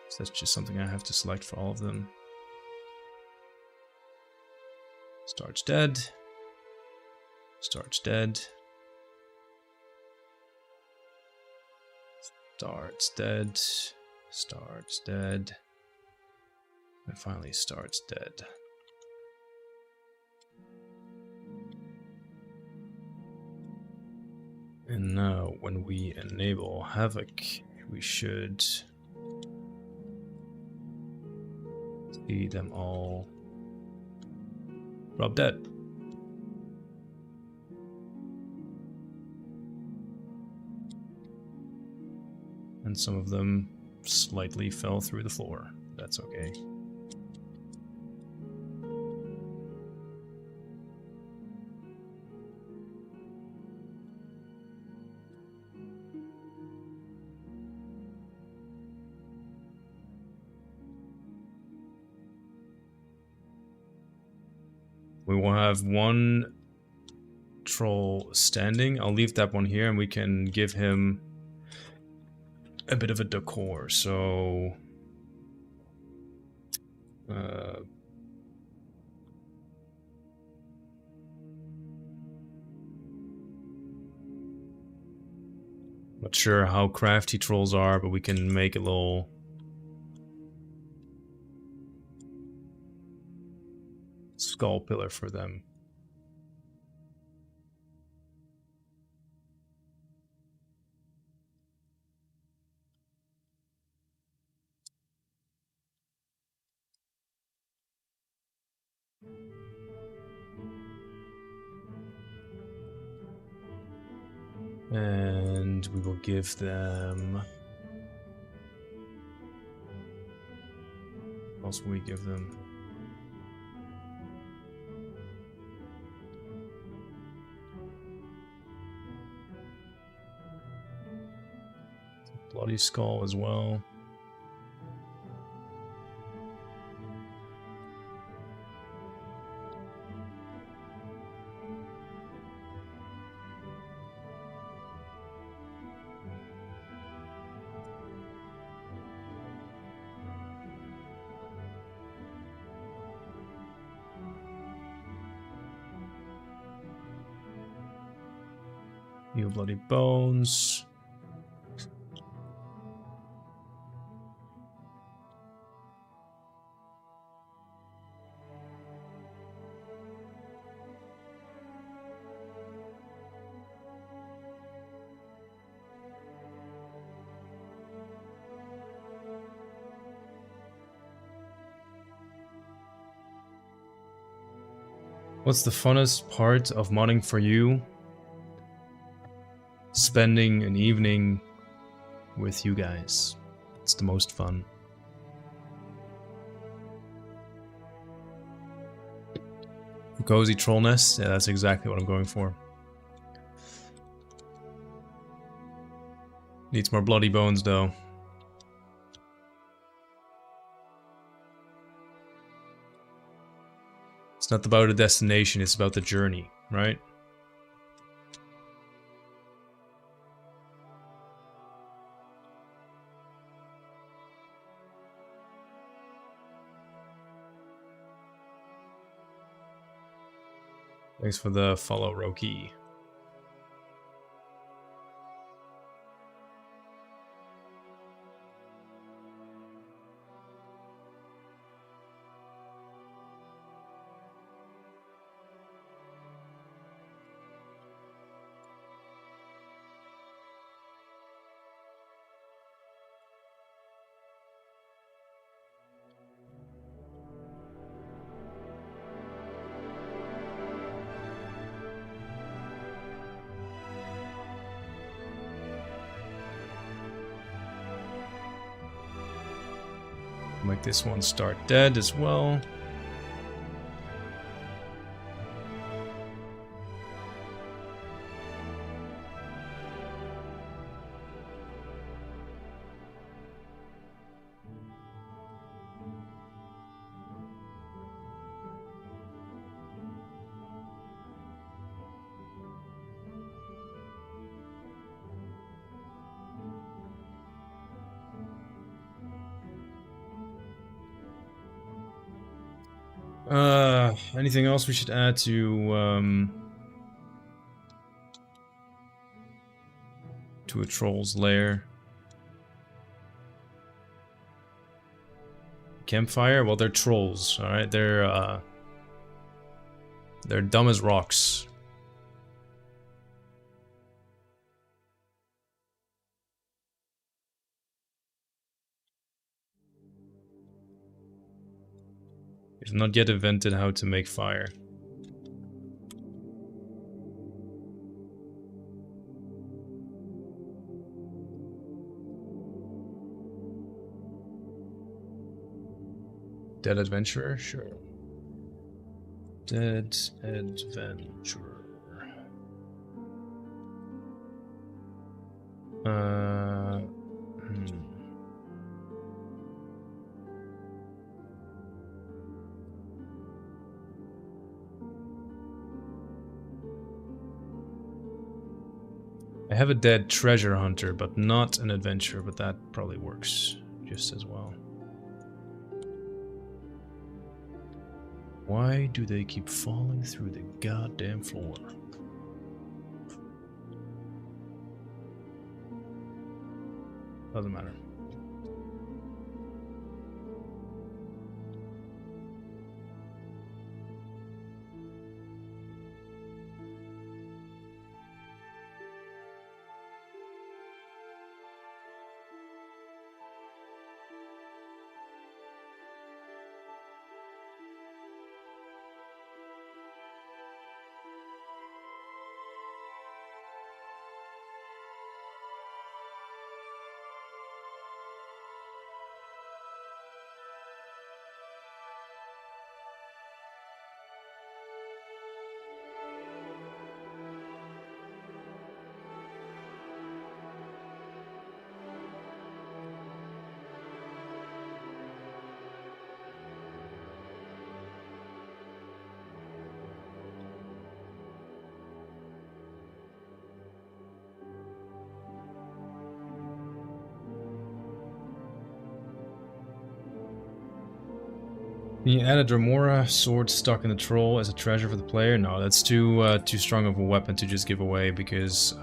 So that's just something I have to select for all of them. Starts dead. Starts dead. Starts dead. Starts dead. And finally starts dead. And now, when we enable Havoc, we should see them all drop dead. And some of them slightly fell through the floor. That's okay. We will have one troll standing. I'll leave that one here and we can give him a bit of a decor. So not sure how crafty trolls are, but we can make a little skull pillar for them. And we will give them... What else will we give them? Bloody skull as well. You bloody bones. What's the funnest part of modding for you? Spending an evening with you guys. It's the most fun. Cozy troll nest? Yeah, that's exactly what I'm going for. Needs more bloody bones though. It's not about a destination, it's about the journey, right? Thanks for the follow, Roki. Make this one start dead as well. Anything else we should add to a troll's lair? Campfire? Well, they're trolls, alright? They're dumb as rocks. We've not yet invented how to make fire. Dead adventurer? Sure. Dead adventurer. I have a dead treasure hunter, but not an adventurer, but that probably works just as well. Why do they keep falling through the goddamn floor? Doesn't matter. Can you add a Dremora sword stuck in the troll as a treasure for the player? No, that's too strong of a weapon to just give away, because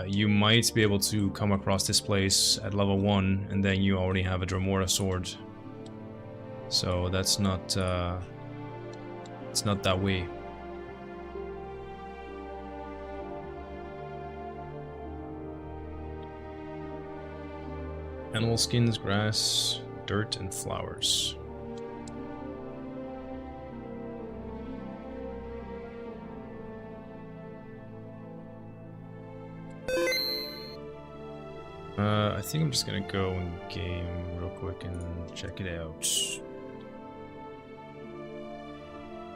you might be able to come across this place at level 1 and then you already have a Dremora sword. So that's not it's not that way. Animal skins, grass, dirt, and flowers. I think I'm just gonna go in game real quick and check it out.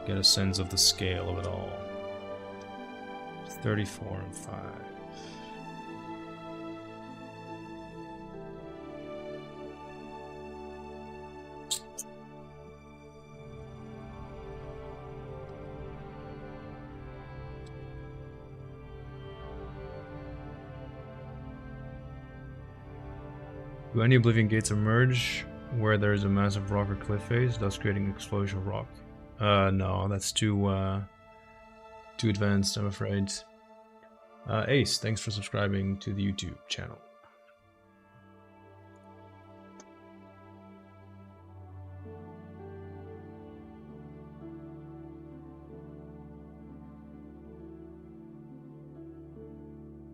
Get a sense of the scale of it all. 34 and 5. Do any Oblivion gates emerge where there is a massive rock or cliff face, thus creating an explosion of rock? No, that's too advanced, I'm afraid. Ace, thanks for subscribing to the YouTube channel.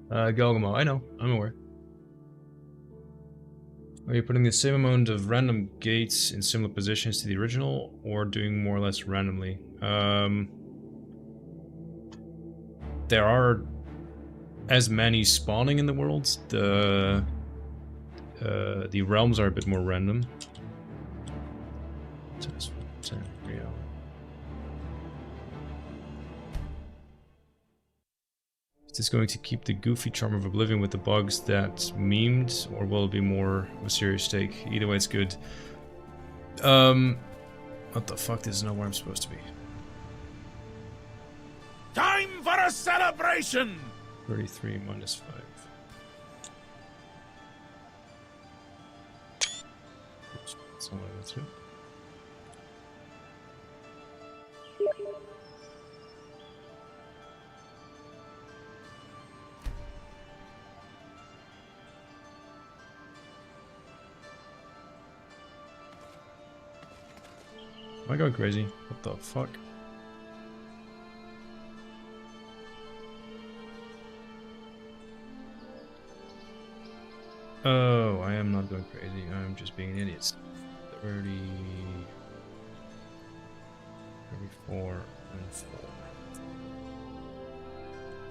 Galgamo, I know, I'm aware. Are you putting the same amount of random gates in similar positions to the original, or doing more or less randomly? There are as many spawning in the world. The realms are a bit more random. Is this going to keep the goofy charm of Oblivion with the bugs that memed, or will it be more of a serious take? Either way, it's good. What the fuck? This is not where I'm supposed to be. Time for a celebration! 33 minus 5. Oops, that's not what I went through. Am I going crazy? What the fuck? Oh, I am not going crazy. I'm just being an idiot. 30... 34 and 4.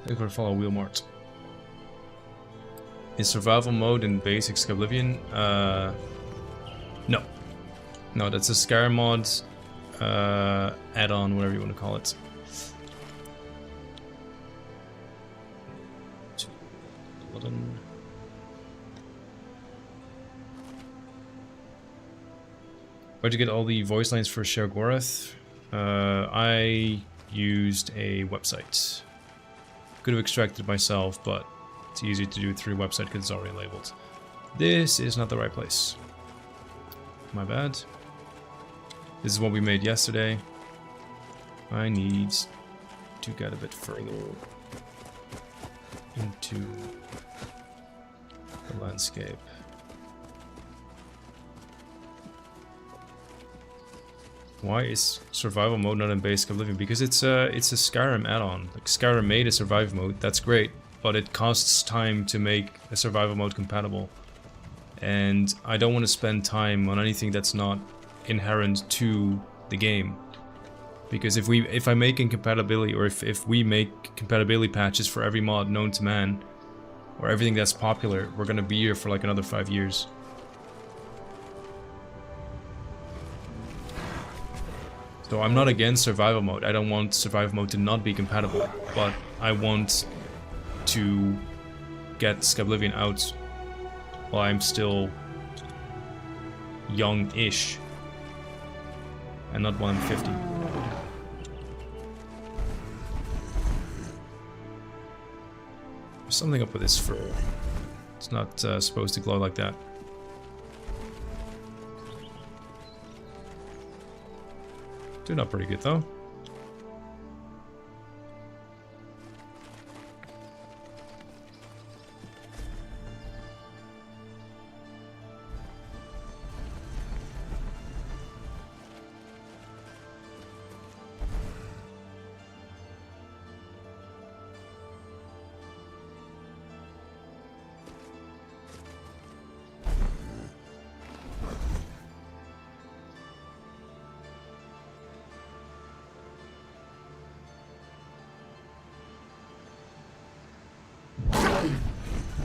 Thanks for follow Wheel Mart. Is survival mode in basic Skyblivion? No. No, that's a Skyrim mod. Add-on, whatever you want to call it. Where'd you get all the voice lines for Sheogorath? I used a website. Could have extracted it myself, but it's easy to do through a website because it's already labeled. This is not the right place. My bad. This is what we made yesterday. I need to get a bit further into the landscape. Why is survival mode not in basic Oblivion? Because it's a Skyrim add-on. Like, Skyrim made a survival mode, that's great, but it costs time to make a survival mode compatible. And I don't want to spend time on anything that's not inherent to the game. Because if I make incompatibility, or if we make compatibility patches for every mod known to man, or everything that's popular, we're gonna be here for like another 5 years. So I'm not against survival mode. I don't want survival mode to not be compatible, but I want to get Skyblivion out while I'm still young-ish, and not while I'm 50. There's something up with this fur. It's not supposed to glow like that. Doing up pretty good though.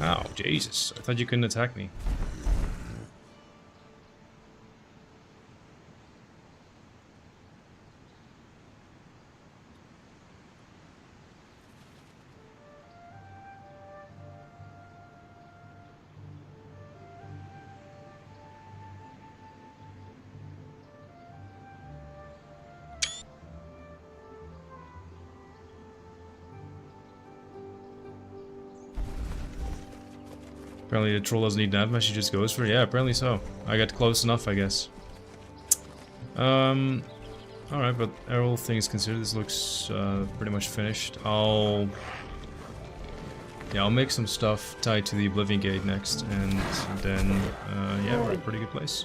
Ow, Jesus. I thought you couldn't attack me. Apparently the troll doesn't need nav, she just goes for it. Yeah, apparently so. I got close enough, I guess. Alright, but all things considered, this looks pretty much finished. I'll make some stuff tied to the Oblivion Gate next, and then, yeah, we're in a pretty good place.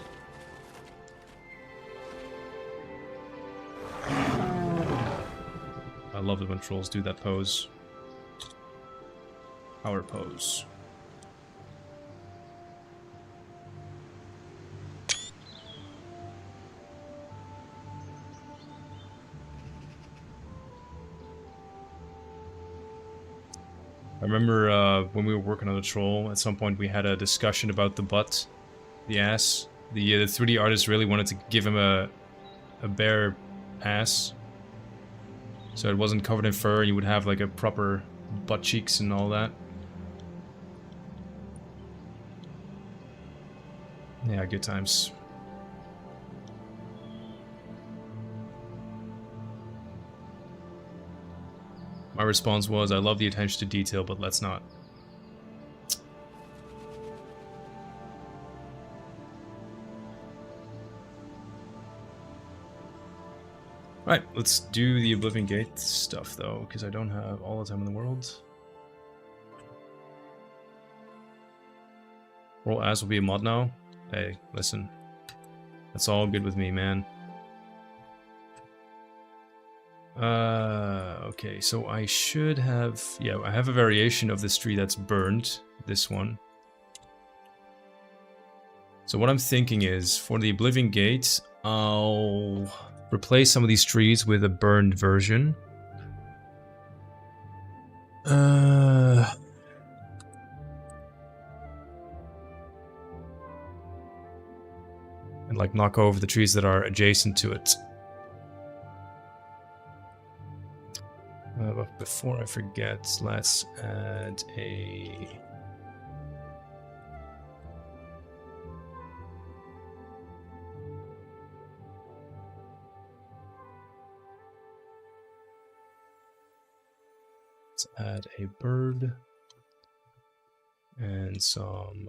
I love it when trolls do that pose. Power pose. I remember when we were working on the troll, at some point we had a discussion about the butt, the ass. The 3D artist really wanted to give him a bare ass, so it wasn't covered in fur. You would have like a proper butt cheeks and all that. Yeah, good times. My response was, I love the attention to detail, but let's not. Right, let's do the Oblivion Gate stuff, though, because I don't have all the time in the world. Roll As will be a mod now? Hey, listen. That's all good with me, man. Okay, so I should have... Yeah, I have a variation of this tree that's burned. This one. So what I'm thinking is, for the Oblivion Gate, I'll replace some of these trees with a burned version. And like knock over the trees that are adjacent to it. But before I forget, let's add a... Let's add a bird and some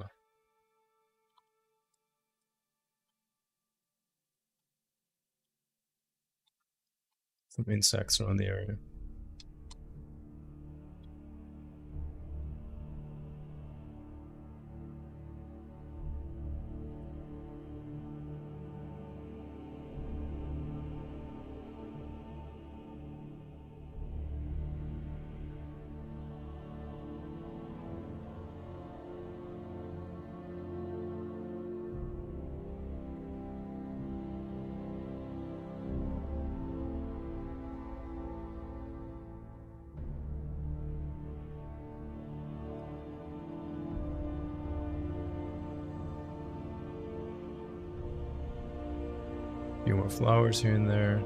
insects around the area. A few more flowers here and there.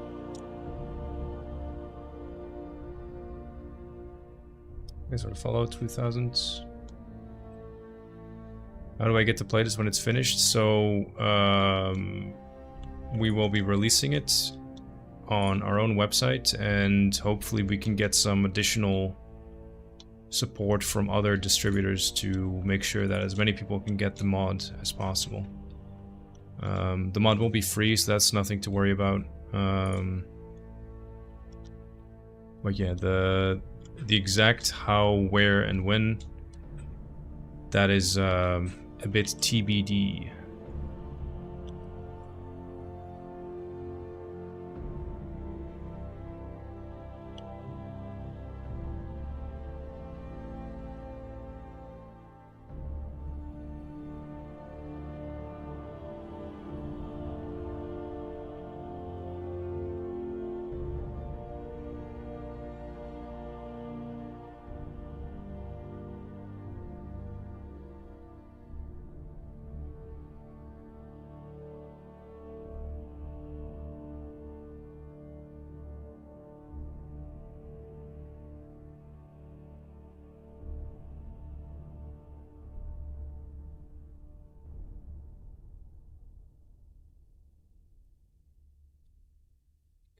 Okay, sort of follow 2000. How do I get to play this when it's finished? So, we will be releasing it on our own website, and hopefully we can get some additional support from other distributors to make sure that as many people can get the mod as possible. The mod won't be free, so that's nothing to worry about. But yeah, the exact how, where, and when, that is a bit TBD.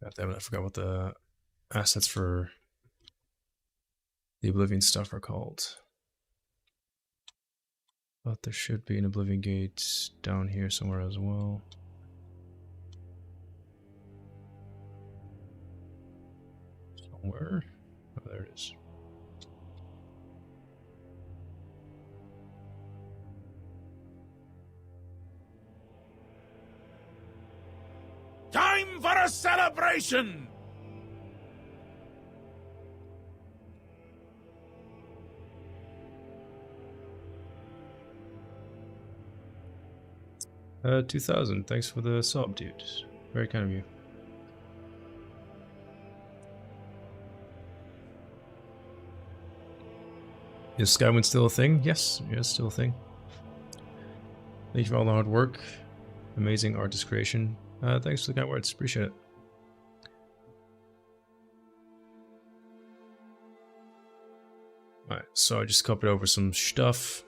God damn it, I forgot what the assets for the Oblivion stuff are called. But there should be an Oblivion gate down here somewhere as well. Somewhere? Oh, there it is. Time for a celebration! Uh, 2000, thanks for the sub, dude. Very kind of you. Is Skywind still a thing? Yes, it's still a thing. Thank you for all the hard work. Amazing artist creation. Thanks for the kind words, appreciate it. Alright, so I just copied over some stuff.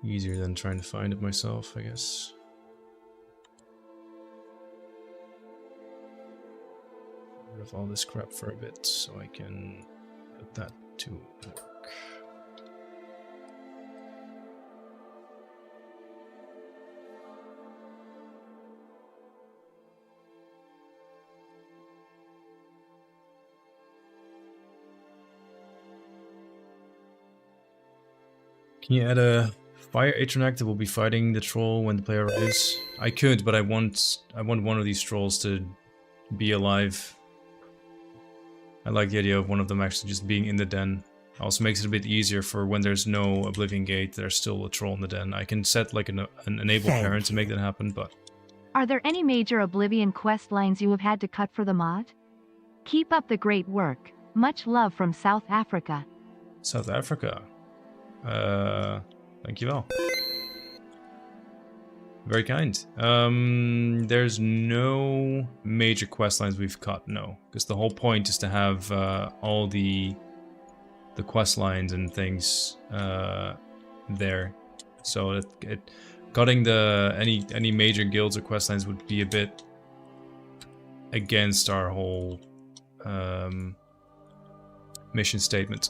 Easier than trying to find it myself, I guess. Get rid of all this crap for a bit so I can put that to work. Can you add a fire atronac that will be fighting the troll when the player arrives? I could, but I want one of these trolls to be alive. I like the idea of one of them actually just being in the den. Also makes it a bit easier for when there's no Oblivion gate, there's still a troll in the den. I can set like an enable parent to make that happen, but... Are there any major Oblivion quest lines you have had to cut for the mod? Keep up the great work. Much love from South Africa. South Africa? Thank you all. Very kind. There's no major quest lines we've cut, no. Because the whole point is to have all the quest lines and things there. So cutting any major guilds or quest lines would be a bit against our whole mission statement.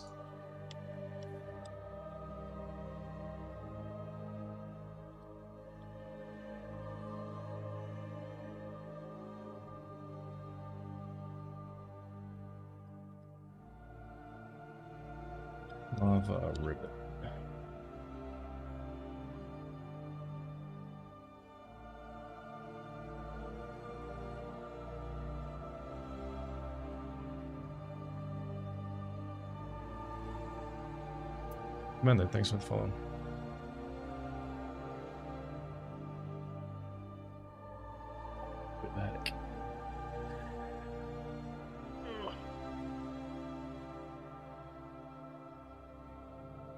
Lava ribbon. Commander, thanks for the follow. Back.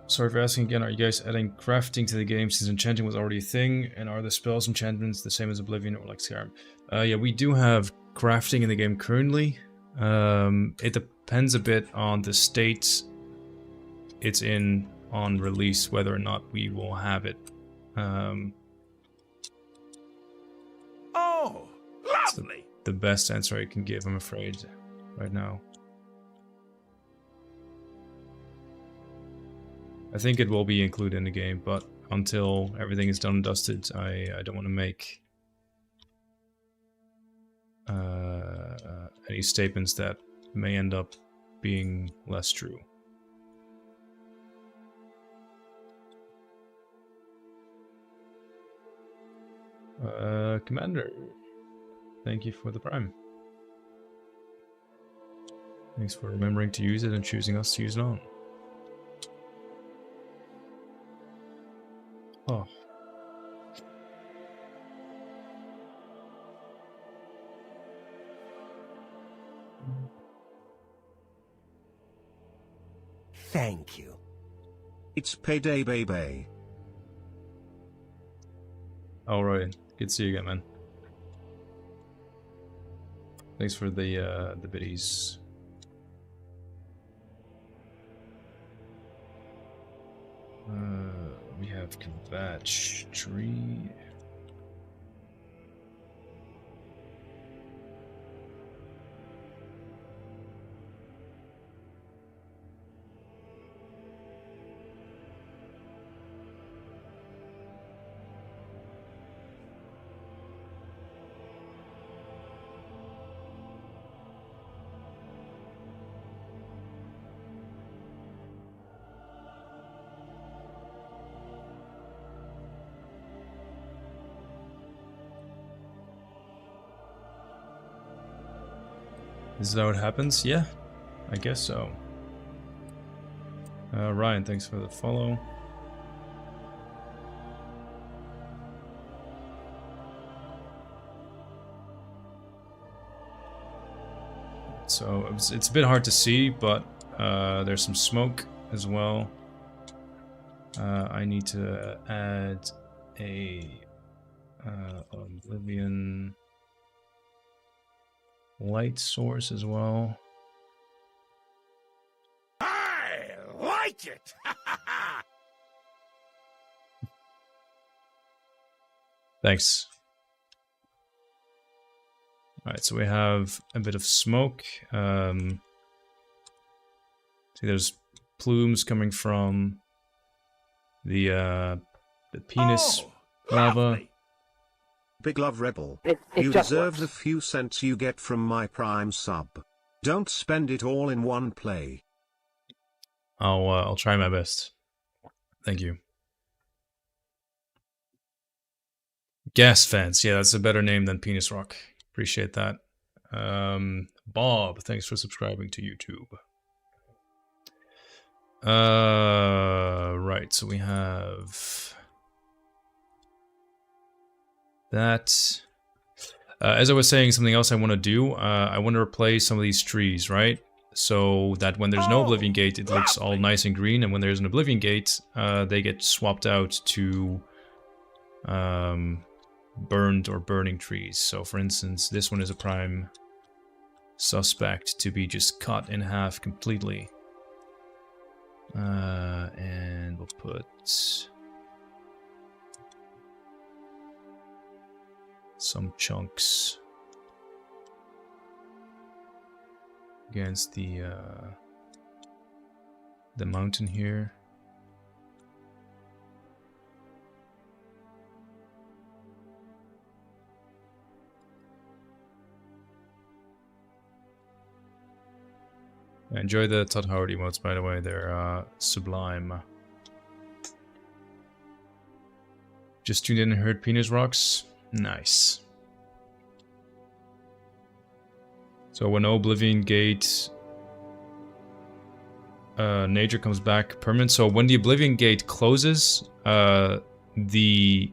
Sorry for asking again, are you guys adding crafting to the game since enchanting was already a thing? And are the spells enchantments the same as Oblivion or like Skyrim? Yeah, we do have crafting in the game currently. It depends a bit on the state it's in on release, whether or not we will have it. Oh, lovely! The best answer I can give, I'm afraid, right now. I think it will be included in the game, but until everything is done and dusted, I don't want to make any statements that may end up being less true. Commander, thank you for the Prime. Thanks for remembering to use it and choosing us to use it on. Oh. Thank you. It's payday, baby. Alright, good to see you again, man. Thanks for the biddies. We have Kvatch tree. This is how it happens? Yeah, I guess so. Ryan, thanks for the follow. So it's a bit hard to see, but there's some smoke as well. I need to add a Oblivion light source as well. I like it! Thanks. Alright, so we have a bit of smoke. See, there's plumes coming from the penis lava. Lovely. Big love, Rebel. It You just deserve works. the few cents you get from my Prime sub. Don't spend it all in one play. I'll try my best. Thank you. Gas Fence, yeah, that's a better name than Penis Rock. Appreciate that. Bob, thanks for subscribing to YouTube. Right, so we have that. As I was saying, something else I want to do, I want to replace some of these trees, right? So that when there's no Oblivion Gate, it looks all nice and green, and when there's an Oblivion Gate, they get swapped out to burned or burning trees. So for instance, this one is a prime suspect to be just cut in half completely. And we'll put some chunks against the mountain here. I enjoy the Todd Howard emotes, by the way. They're sublime. Just tuned in and heard Penis Rocks. Nice. So when Oblivion Gate nature comes back permanent. So when the Oblivion Gate closes, all the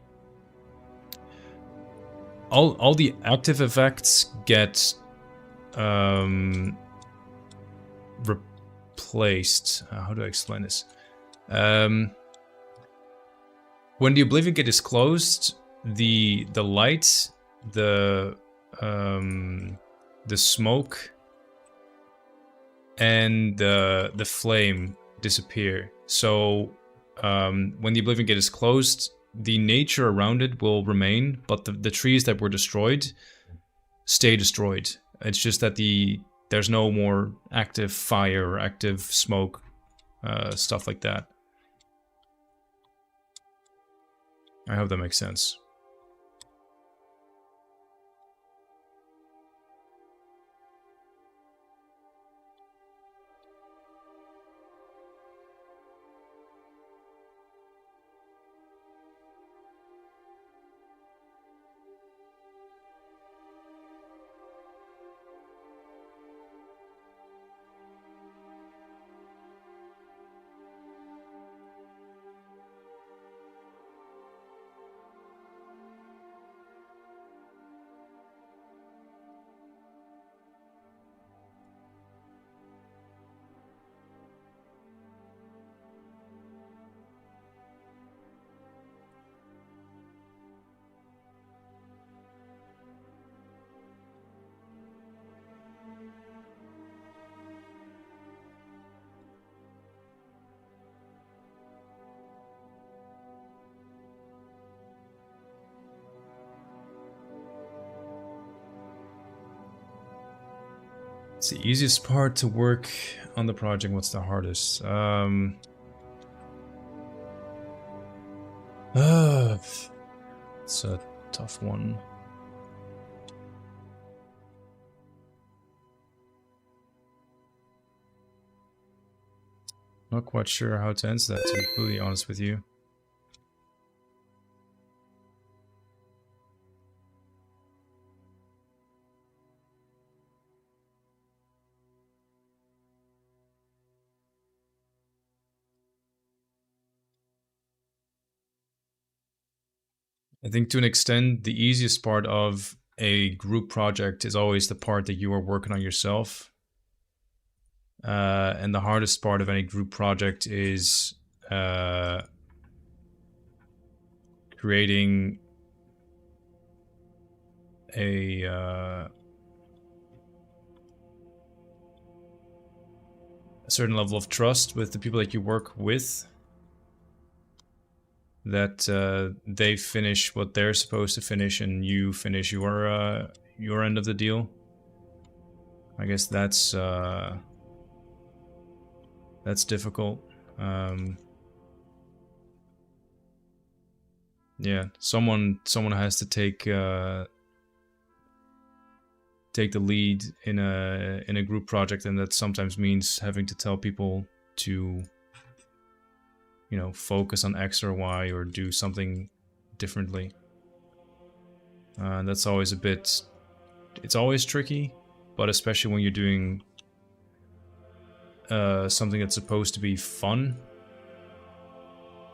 active effects get replaced. How do I explain this? When the Oblivion Gate is closed, the light, the smoke, and the flame disappear. So when the Oblivion Gate is closed, the nature around it will remain, but the trees that were destroyed stay destroyed. It's just that there's no more active fire or active smoke, stuff like that. I hope that makes sense. It's the easiest part to work on the project. What's the hardest? It's a tough one. Not quite sure how to answer that, to be completely honest with you. I think to an extent, the easiest part of a group project is always the part that you are working on yourself. And the hardest part of any group project is creating a certain level of trust with the people that you work with, that they finish what they're supposed to finish and you finish your end of the deal. I guess that's difficult. Yeah, someone has to take the lead in a group project, and that sometimes means having to tell people to, you know, focus on X or Y or do something differently. That's always it's always tricky, but especially when you're doing something that's supposed to be fun,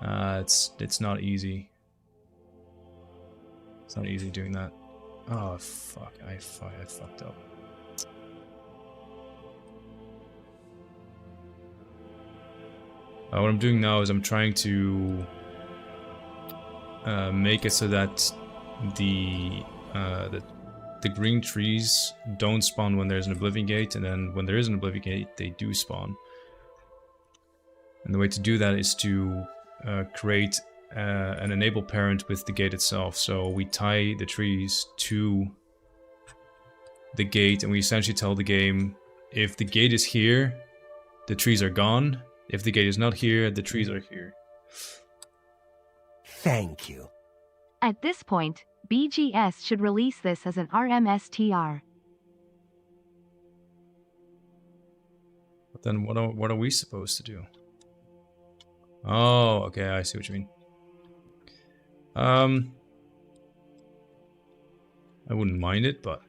it's not easy. It's not easy doing that. Oh fuck! I fucked up. What I'm doing now is I'm trying to make it so that the green trees don't spawn when there's an Oblivion gate, and then when there is an Oblivion gate, they do spawn. And the way to do that is to create an enable parent with the gate itself. So we tie the trees to the gate, and we essentially tell the game, if the gate is here, the trees are gone. If the gate is not here, the trees are here. Thank you. At this point, BGS should release this as an RMSTR. But then what are we supposed to do? Oh, okay, I see what you mean. I wouldn't mind it, but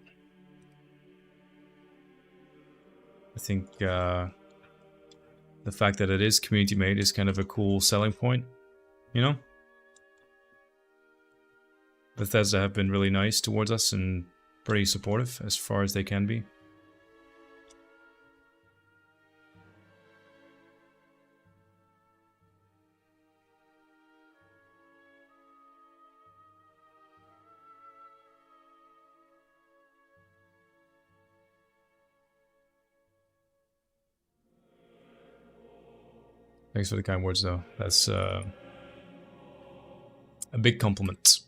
I think the fact that it is community made is kind of a cool selling point, you know? Bethesda have been really nice towards us and pretty supportive as far as they can be. Thanks for the kind words, though. That's a big compliment.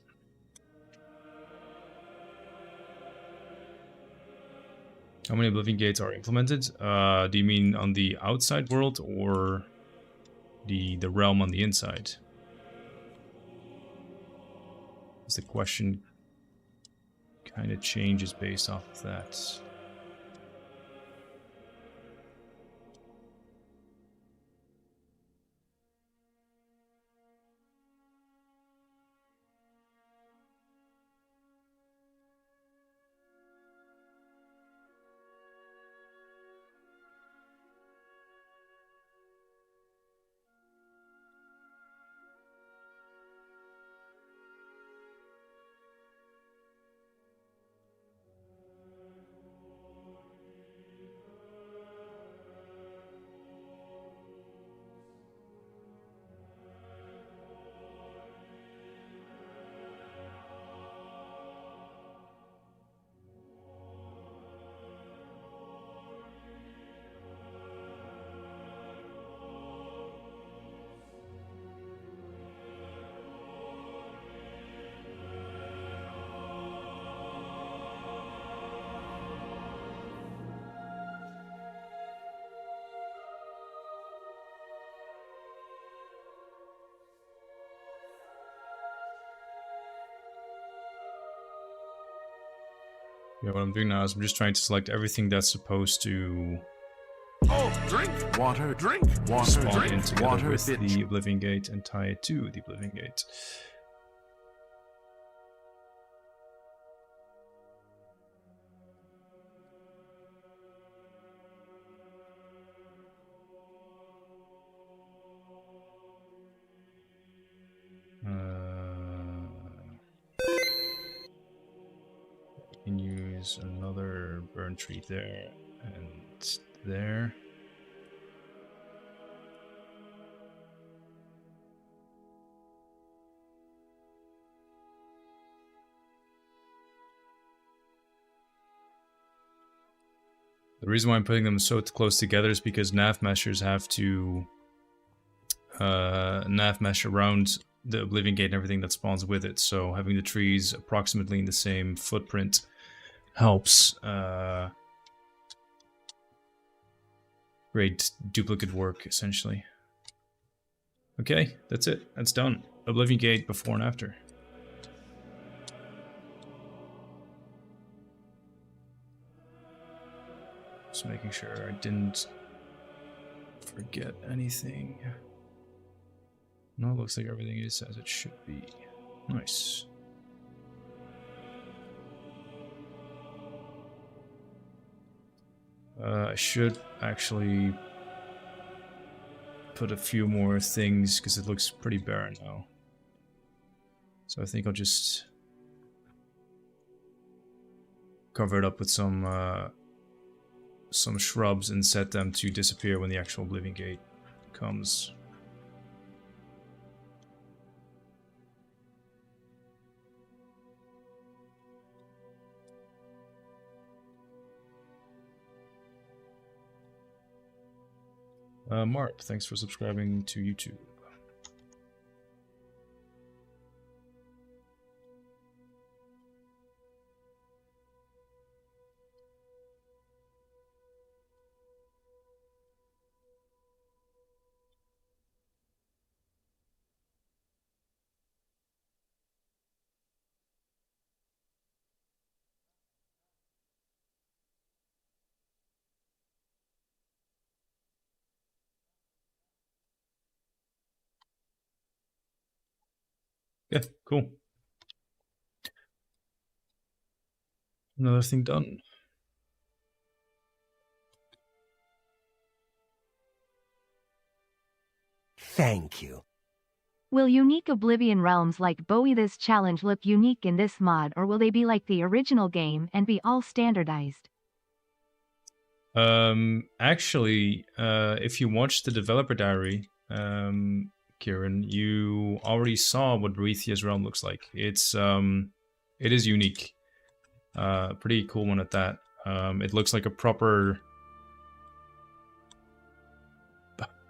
How many Oblivion gates are implemented? Do you mean on the outside world or the realm on the inside? Because the question kind of changes based off of that. Yeah, what I'm doing now is I'm just trying to select everything that's supposed to Oh, drink water, drink water, spawn drink in together water, with bitch. the Oblivion Gate and tie it to the Oblivion Gate. Can use another burn tree there and there. The reason why I'm putting them so close together is because nav meshers have to nav mesh around the Oblivion Gate and everything that spawns with it. So having the trees approximately in the same footprint helps create duplicate work, essentially. Okay, that's it. That's done. Oblivion Gate before and after. Just making sure I didn't forget anything. No, it looks like everything is as it should be. Nice. I should actually put a few more things because it looks pretty barren now. So I think I'll just cover it up with some shrubs and set them to disappear when the actual Oblivion Gate comes. Mark, thanks for subscribing to YouTube. Yeah, cool. Another thing done. Thank you. Will unique Oblivion realms like Bowie this challenge look unique in this mod, or will they be like the original game and be all standardized? Actually, if you watch the developer diary, Kieran, you already saw what Boethia's realm looks like. It is unique. Pretty cool one at that. It looks like a proper,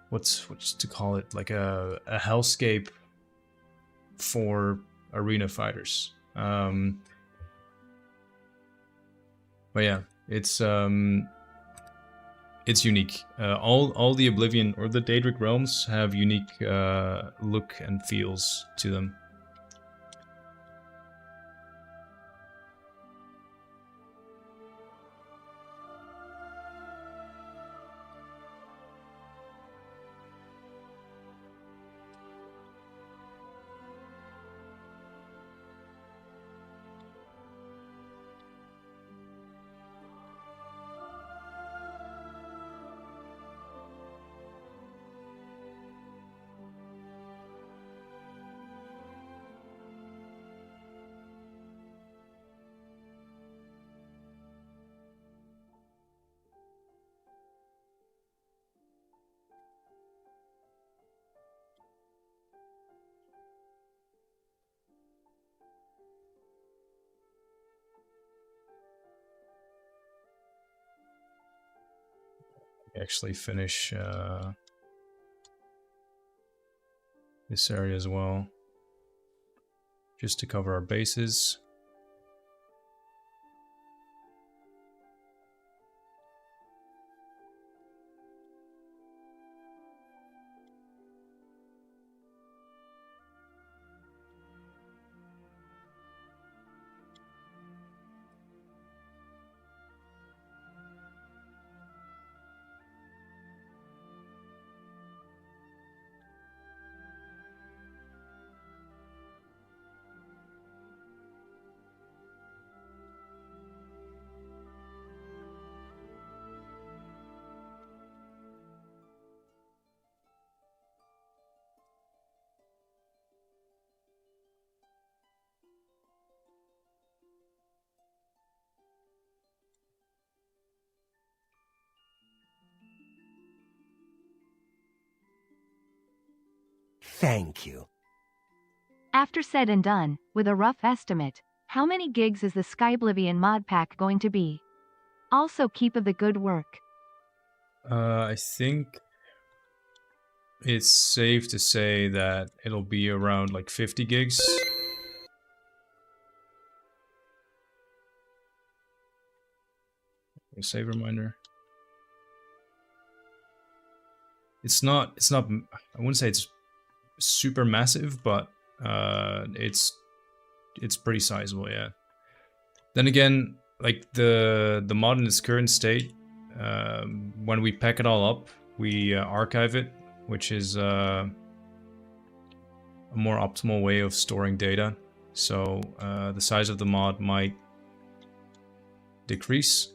what's to call it, like a hellscape for arena fighters. But yeah, it's unique. All the Oblivion or the Daedric realms have unique look and feels to them. Actually finish this area as well, just to cover our bases. Thank you. After said and done, with a rough estimate, how many gigs is the Skyblivion mod pack going to be? Also keep up the good work. I think it's safe to say that it'll be around like 50 gigs. A save reminder. It's not, I wouldn't say it's super massive, but it's pretty sizable, yeah. Then again, like the mod in its current state, when we pack it all up, we archive it, which is a more optimal way of storing data. So the size of the mod might decrease.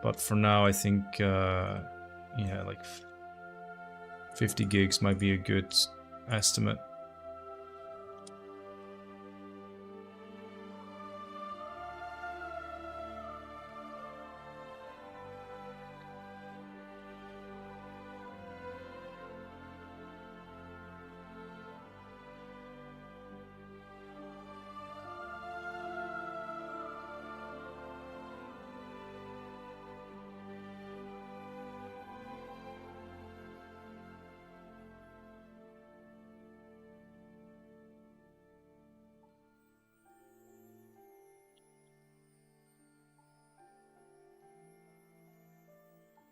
But for now, I think, yeah, like 50 gigs might be a good estimate.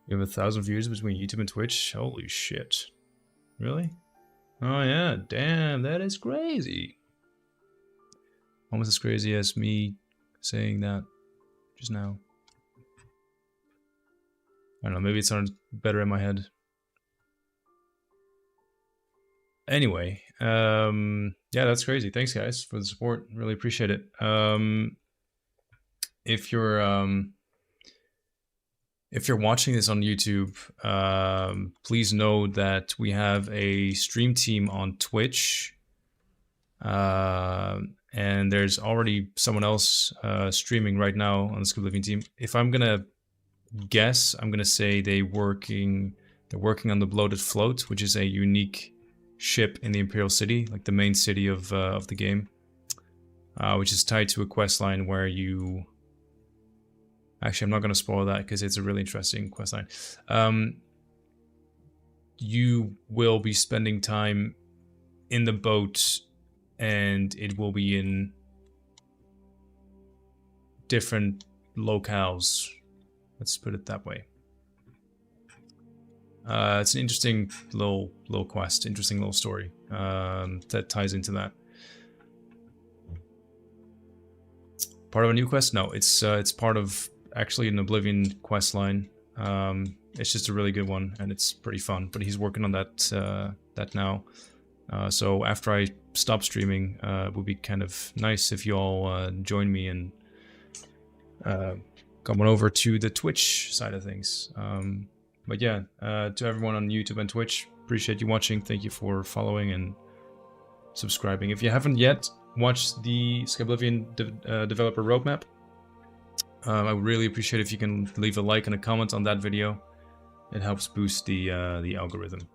You have 1,000 views between YouTube and Twitch? Holy shit. Really? Oh yeah, damn, that is crazy. Almost as crazy as me saying that just now. I don't know, maybe it sounds better in my head. Anyway, yeah, that's crazy. Thanks guys for the support. Really appreciate it. If you're watching this on YouTube, please know that we have a stream team on Twitch. And there's already someone else streaming right now on the Skyblivion team. If I'm gonna guess, I'm gonna say they're working on the Bloated Float, which is a unique ship in the Imperial City, like the main city of the game, which is tied to a quest line where you... Actually, I'm not going to spoil that because it's a really interesting questline. You will be spending time in the boat, and it will be in different locales. Let's put it that way. It's an interesting little quest, interesting little story that ties into that. Part of a new quest? No, it's part of actually an Oblivion quest line. It's just a really good one and it's pretty fun. But he's working on that now. So after I stop streaming, it would be kind of nice if you all join me and come on over to the Twitch side of things. But yeah, to everyone on YouTube and Twitch, appreciate you watching. Thank you for following and subscribing. If you haven't yet watched the Skyblivion developer roadmap, I would really appreciate if you can leave a like and a comment on that video. It helps boost the algorithm.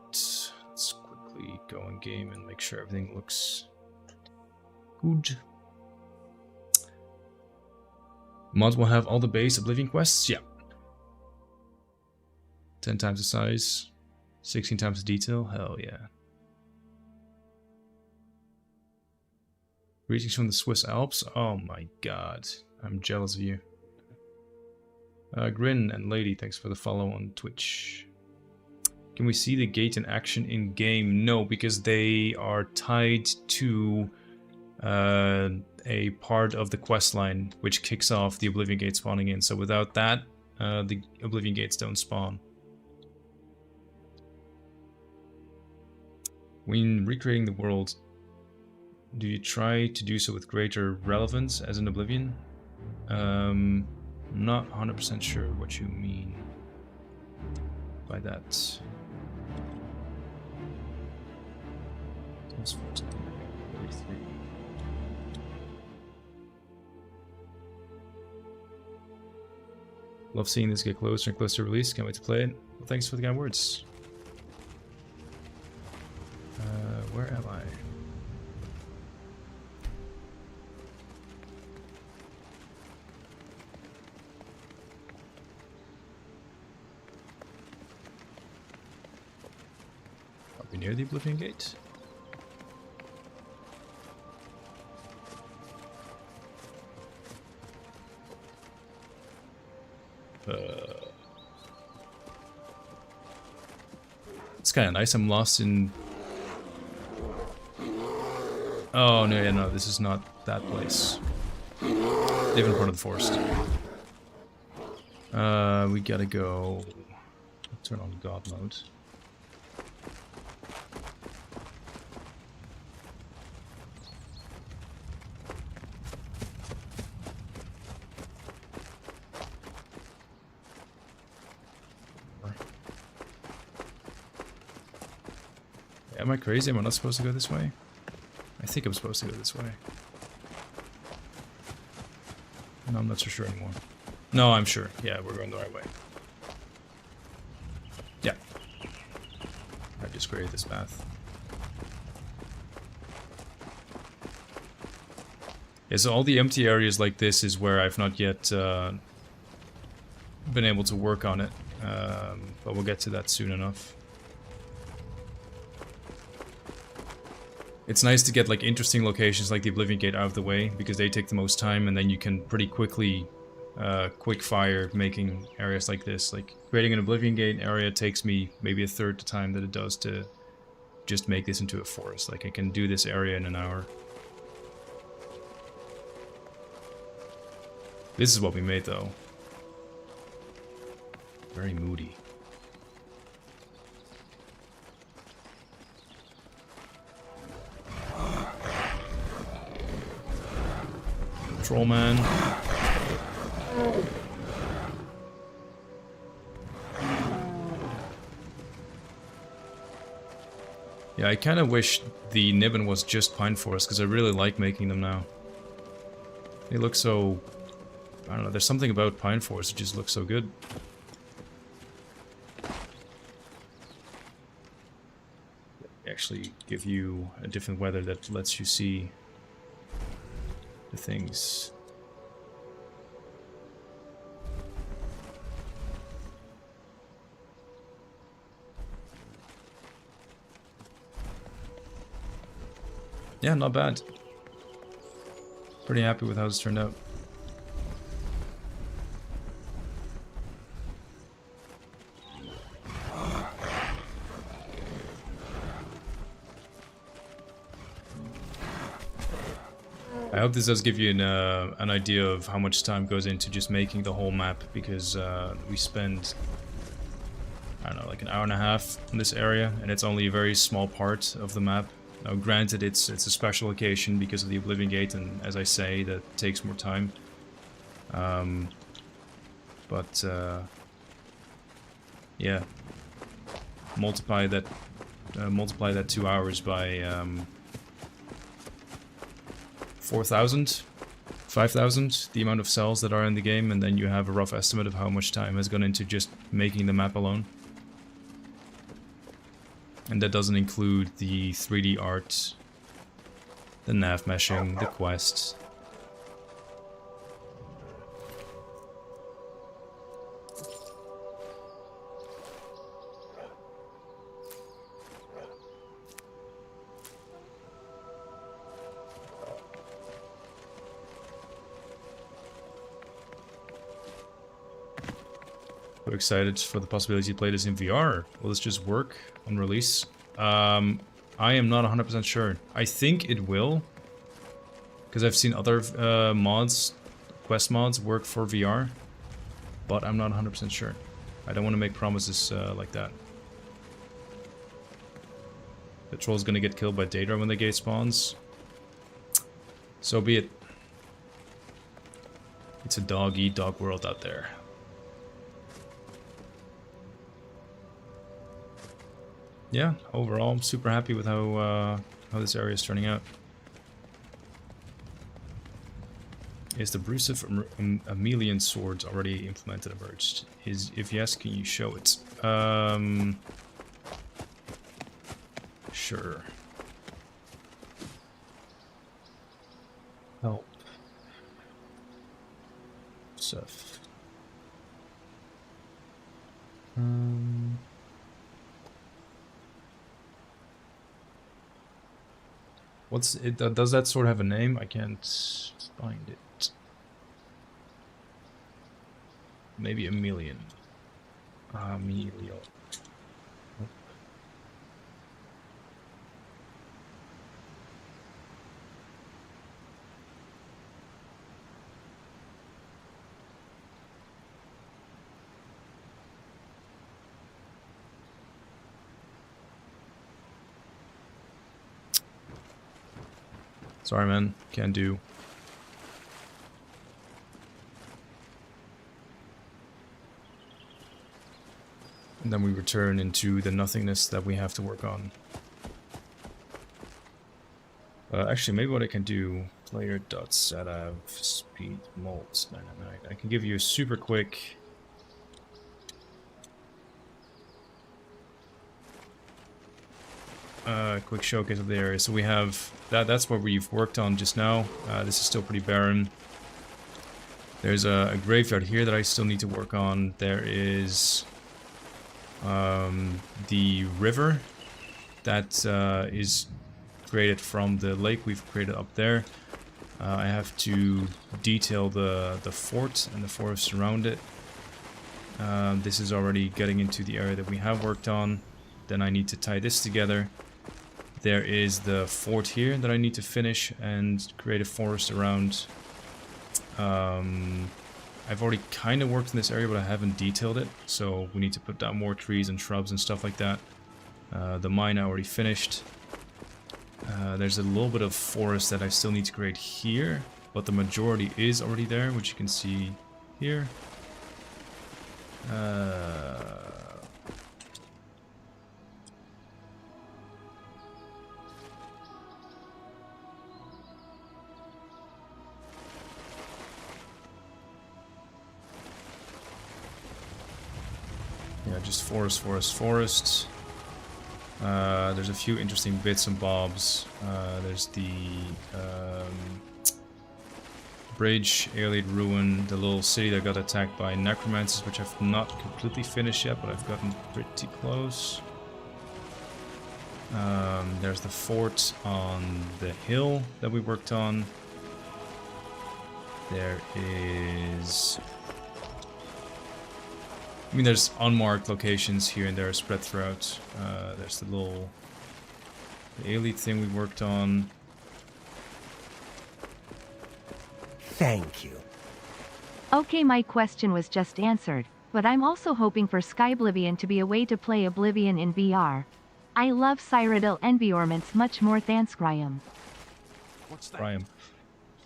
Let's quickly go in game and make sure everything looks good. Mods will have all the base Oblivion quests? Yeah. 10 times the size, 16 times the detail? Hell yeah. Greetings from the Swiss Alps? Oh my god. I'm jealous of you. Grin and Lady, thanks for the follow on Twitch. Can we see the gate in action in game? No, because they are tied to a part of the quest line which kicks off the Oblivion gate spawning in. So without that, the Oblivion gates don't spawn. When recreating the world, do you try to do so with greater relevance as in Oblivion? I'm not 100% sure what you mean by that. Love seeing this get closer and closer to release. Can't wait to play it. Well, thanks for the kind words. Where am I? Are we near the Oblivion Gate? It's kind of nice. I'm lost in... Oh, no, yeah, no, this is not that place. Different part of the forest. We gotta go... Turn on God mode. Am I crazy? Am I not supposed to go this way? I think I'm supposed to go this way. No, I'm not so sure anymore. No, I'm sure. Yeah, we're going the right way. Yeah. I just created this path. Yeah, so all the empty areas like this is where I've not yet been able to work on it. But we'll get to that soon enough. It's nice to get like interesting locations like the Oblivion Gate out of the way, because they take the most time, and then you can pretty quickly quick fire making areas like this. Like creating an Oblivion Gate area takes me maybe a third the time that it does to just make this into a forest. Like I can do this area in an hour. This is what we made though. Very moody. Trollman. Yeah, I kind of wish the Nibbin was just pine forest, because I really like making them now. They look so... I don't know, there's something about pine forest that just looks so good. They actually give you a different weather that lets you see the things. Yeah, not bad. Pretty happy with how this turned out. I hope this does give you an idea of how much time goes into just making the whole map, because we spend, I don't know, like an hour and a half in this area, and it's only a very small part of the map. Now, granted, it's a special location because of the Oblivion Gate, and as I say, that takes more time. Yeah, multiply that 2 hours by 4,000, 5,000, the amount of cells that are in the game, and then you have a rough estimate of how much time has gone into just making the map alone. And that doesn't include the 3D art, the nav meshing, the quests. So excited for the possibility to play this in VR. Will this just work on release? I am not 100% sure. I think it will, because I've seen other quest mods work for VR, but I'm not 100% sure. I don't want to make promises like that. The troll's gonna get killed by Daedra when the gate spawns. So be it. It's a dog-eat-dog world out there. Yeah, overall, I'm super happy with how this area is turning out. Is the Brusive Amelian swords already implemented and merged? If yes, can you show it? Sure. Help. Stuff. What's it? Does that sword have a name? I can't find it. Maybe Amelian. Amelio. Sorry, man. Can't do. And then we return into the nothingness that we have to work on. Actually, maybe what I can do... Player.setup speed molds. I can give you a super quick... quick showcase of the area. So we have that's what we've worked on just now. This is still pretty barren. There's a graveyard here that I still need to work on. There is the river that is created from the lake we've created up there. I have to detail the fort and the forest around it. This is already getting into the area that we have worked on. Then I need to tie this together. There is the fort here that I need to finish and create a forest around. I've already kind of worked in this area, but I haven't detailed it. So we need to put down more trees and shrubs and stuff like that. The mine I already finished. There's a little bit of forest that I still need to create here, but the majority is already there, which you can see here. Yeah, just forest, forest, forest. There's a few interesting bits and bobs. There's the bridge, Aeolid Ruin, the little city that got attacked by necromancers, which I've not completely finished yet, but I've gotten pretty close. There's the fort on the hill that we worked on. There is... I mean, there's unmarked locations here and there spread throughout. There's the little Aeolid thing we worked on. Thank you. Okay, my question was just answered, but I'm also hoping for Skyblivion to be a way to play Oblivion in VR. I love Cyrodiil environments much more than Skyrim. What's that? Skyrim.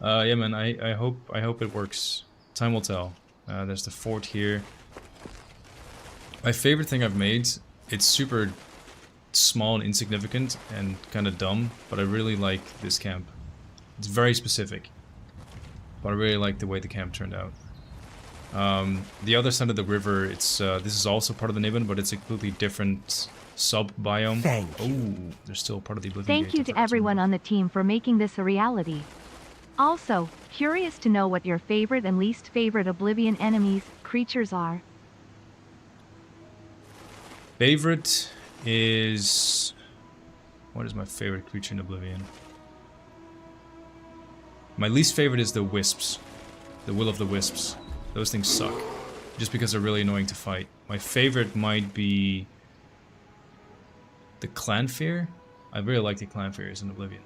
Yeah, man. I hope it works. Time will tell. There's the fort here. My favorite thing I've made, it's super small and insignificant and kind of dumb, but I really like this camp. It's very specific, but I really like the way the camp turned out. The other side of the river, it's this is also part of the Nibbon, but it's a completely different sub-biome. Thank you. Oh, they're still part of the Oblivion. Thank you to everyone on the team for making this a reality. Also, curious to know what your favorite and least favorite Oblivion enemies, creatures are. Favorite is... What is my favorite creature in Oblivion? My least favorite is the wisps. The will of the wisps. Those things suck. Just because they're really annoying to fight. My favorite might be... the Clanfear. I really like the Clanfears in Oblivion.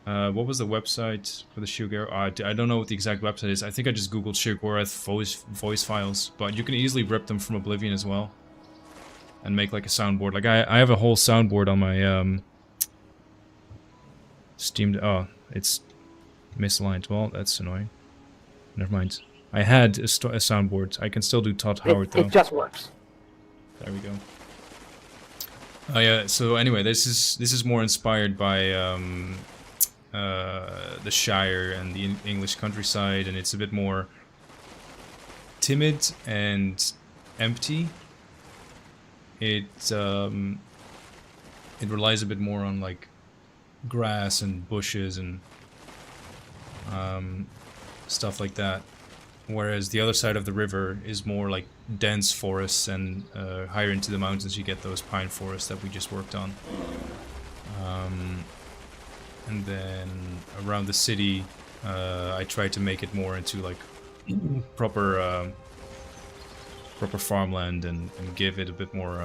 What was the website for the Shigor? I don't know what the exact website is. I think I just googled Shiggorath voice files, but you can easily rip them from Oblivion as well. And make like a soundboard. Like I have a whole soundboard on my Steam. Oh, it's misaligned. Well, that's annoying. Never mind. I had a soundboard. I can still do Todd Howard though. It just works. There we go. Oh yeah. So anyway, this is more inspired by the Shire and the English countryside, and it's a bit more timid and empty. It relies a bit more on like grass and bushes and stuff like that, whereas the other side of the river is more like dense forests, and higher into the mountains you get those pine forests that we just worked on. And then around the city, I tried to make it more into like proper farmland and give it a bit more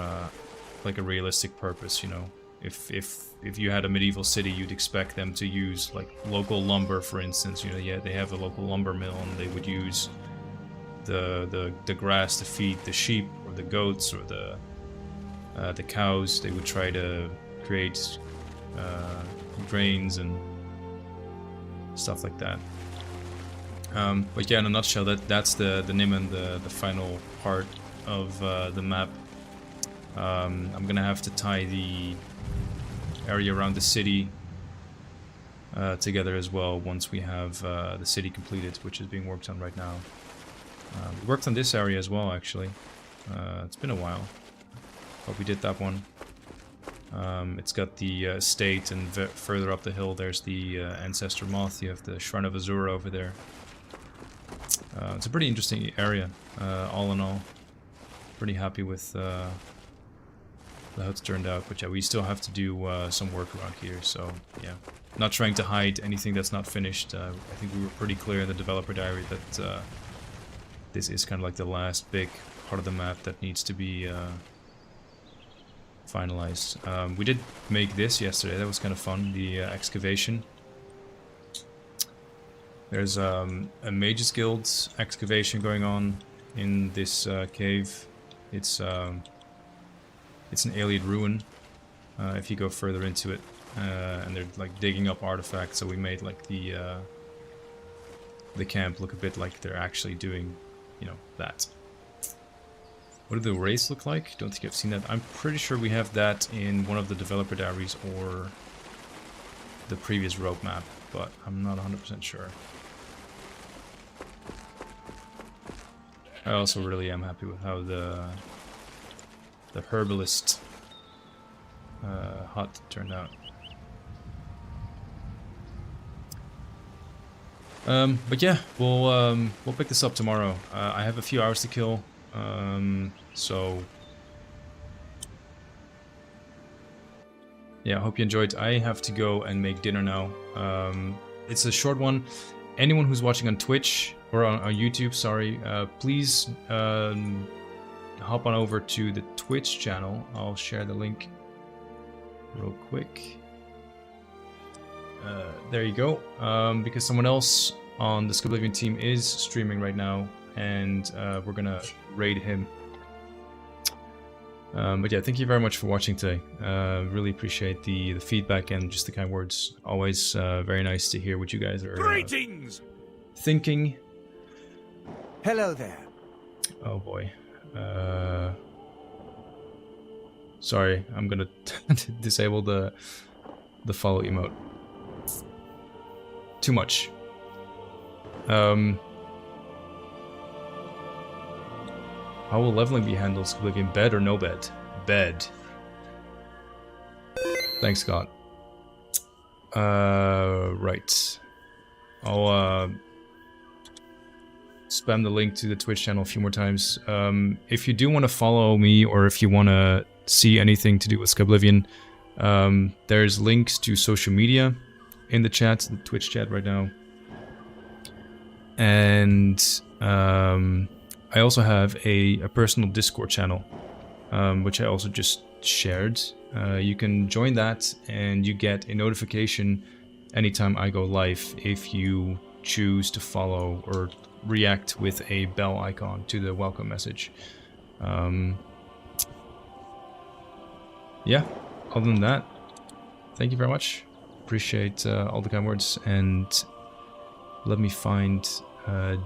like a realistic purpose. You know, if you had a medieval city, you'd expect them to use like local lumber, for instance. You know, yeah, they have a local lumber mill, and they would use the grass to feed the sheep or the goats or the cows. They would try to create grains and stuff like that. But yeah, in a nutshell, that's the Nimmen, the final part of the map. I'm gonna have to tie the area around the city together as well once we have the city completed, which is being worked on right now. We worked on this area as well, actually. It's been a while, but we did that one. It's got the estate, and further up the hill there's the Ancestor Moth. You have the Shrine of Azura over there. It's a pretty interesting area, all in all. Pretty happy with how it's turned out, but yeah, we still have to do some work around here, so yeah. Not trying to hide anything that's not finished. I think we were pretty clear in the developer diary that this is kind of like the last big part of the map that needs to be finalized. We did make this yesterday, that was kind of fun, the excavation. There's a Mages Guild excavation going on in this cave. It's an alien ruin if you go further into it, and they're like digging up artifacts, so we made like the camp look a bit like they're actually doing, you know, that. What do the wraiths look like? Don't think I've seen that. I'm pretty sure we have that in one of the developer diaries or the previous roadmap, but I'm not 100% sure. I also really am happy with how the herbalist hut turned out. But yeah, we'll pick this up tomorrow. I have a few hours to kill, so yeah, I hope you enjoyed. I have to go and make dinner now. It's a short one. Anyone who's watching on Twitch or on YouTube, sorry, please hop on over to the Twitch channel. I'll share the link real quick. There you go. Because someone else on the Skyblivion team is streaming right now, and we're gonna raid him. But yeah, thank you very much for watching today. Really appreciate the feedback and just the kind words. Always very nice to hear what you guys are Greetings! Thinking. Hello there. Oh boy. Sorry, I'm gonna disable the follow emote. Too much. How will leveling be handled, Skyblivion? Bed or no bed? Bed. Thanks, Scott. Right. I'll spam the link to the Twitch channel a few more times. If you do want to follow me, or if you want to see anything to do with Skyblivion, there's links to social media in the chat, the Twitch chat right now. And I also have a personal Discord channel, which I also just shared. You can join that, and you get a notification anytime I go live if you choose to follow or react with a bell icon to the welcome message. Yeah, other than that, thank you very much. Appreciate all the kind words, and let me find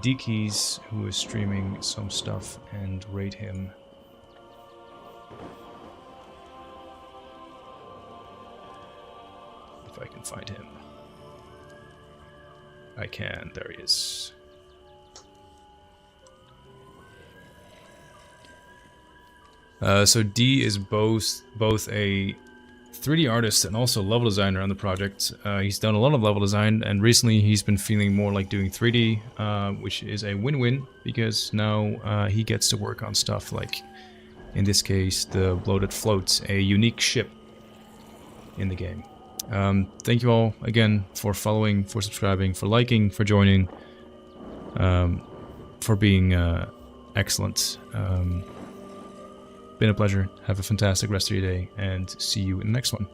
Dekeys, who is streaming some stuff, and raid him. If I can find him. I can. There he is. So D is both a 3D artist and also level designer on the project. He's done a lot of level design, and recently he's been feeling more like doing 3D, which is a win-win, because now he gets to work on stuff like, in this case, the Bloated Float, a unique ship in the game. Thank you all again for following, for subscribing, for liking, for joining, for being excellent. Been a pleasure. Have a fantastic rest of your day, and see you in the next one.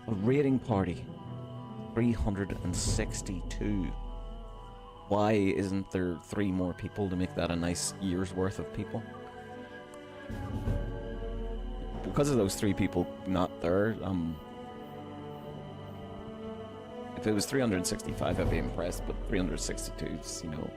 A raiding party. 362. Why isn't there 3 more people to make that a nice year's worth of people? Because of those 3 people not there, if it was 365, I'd be impressed, but 362 is, you know,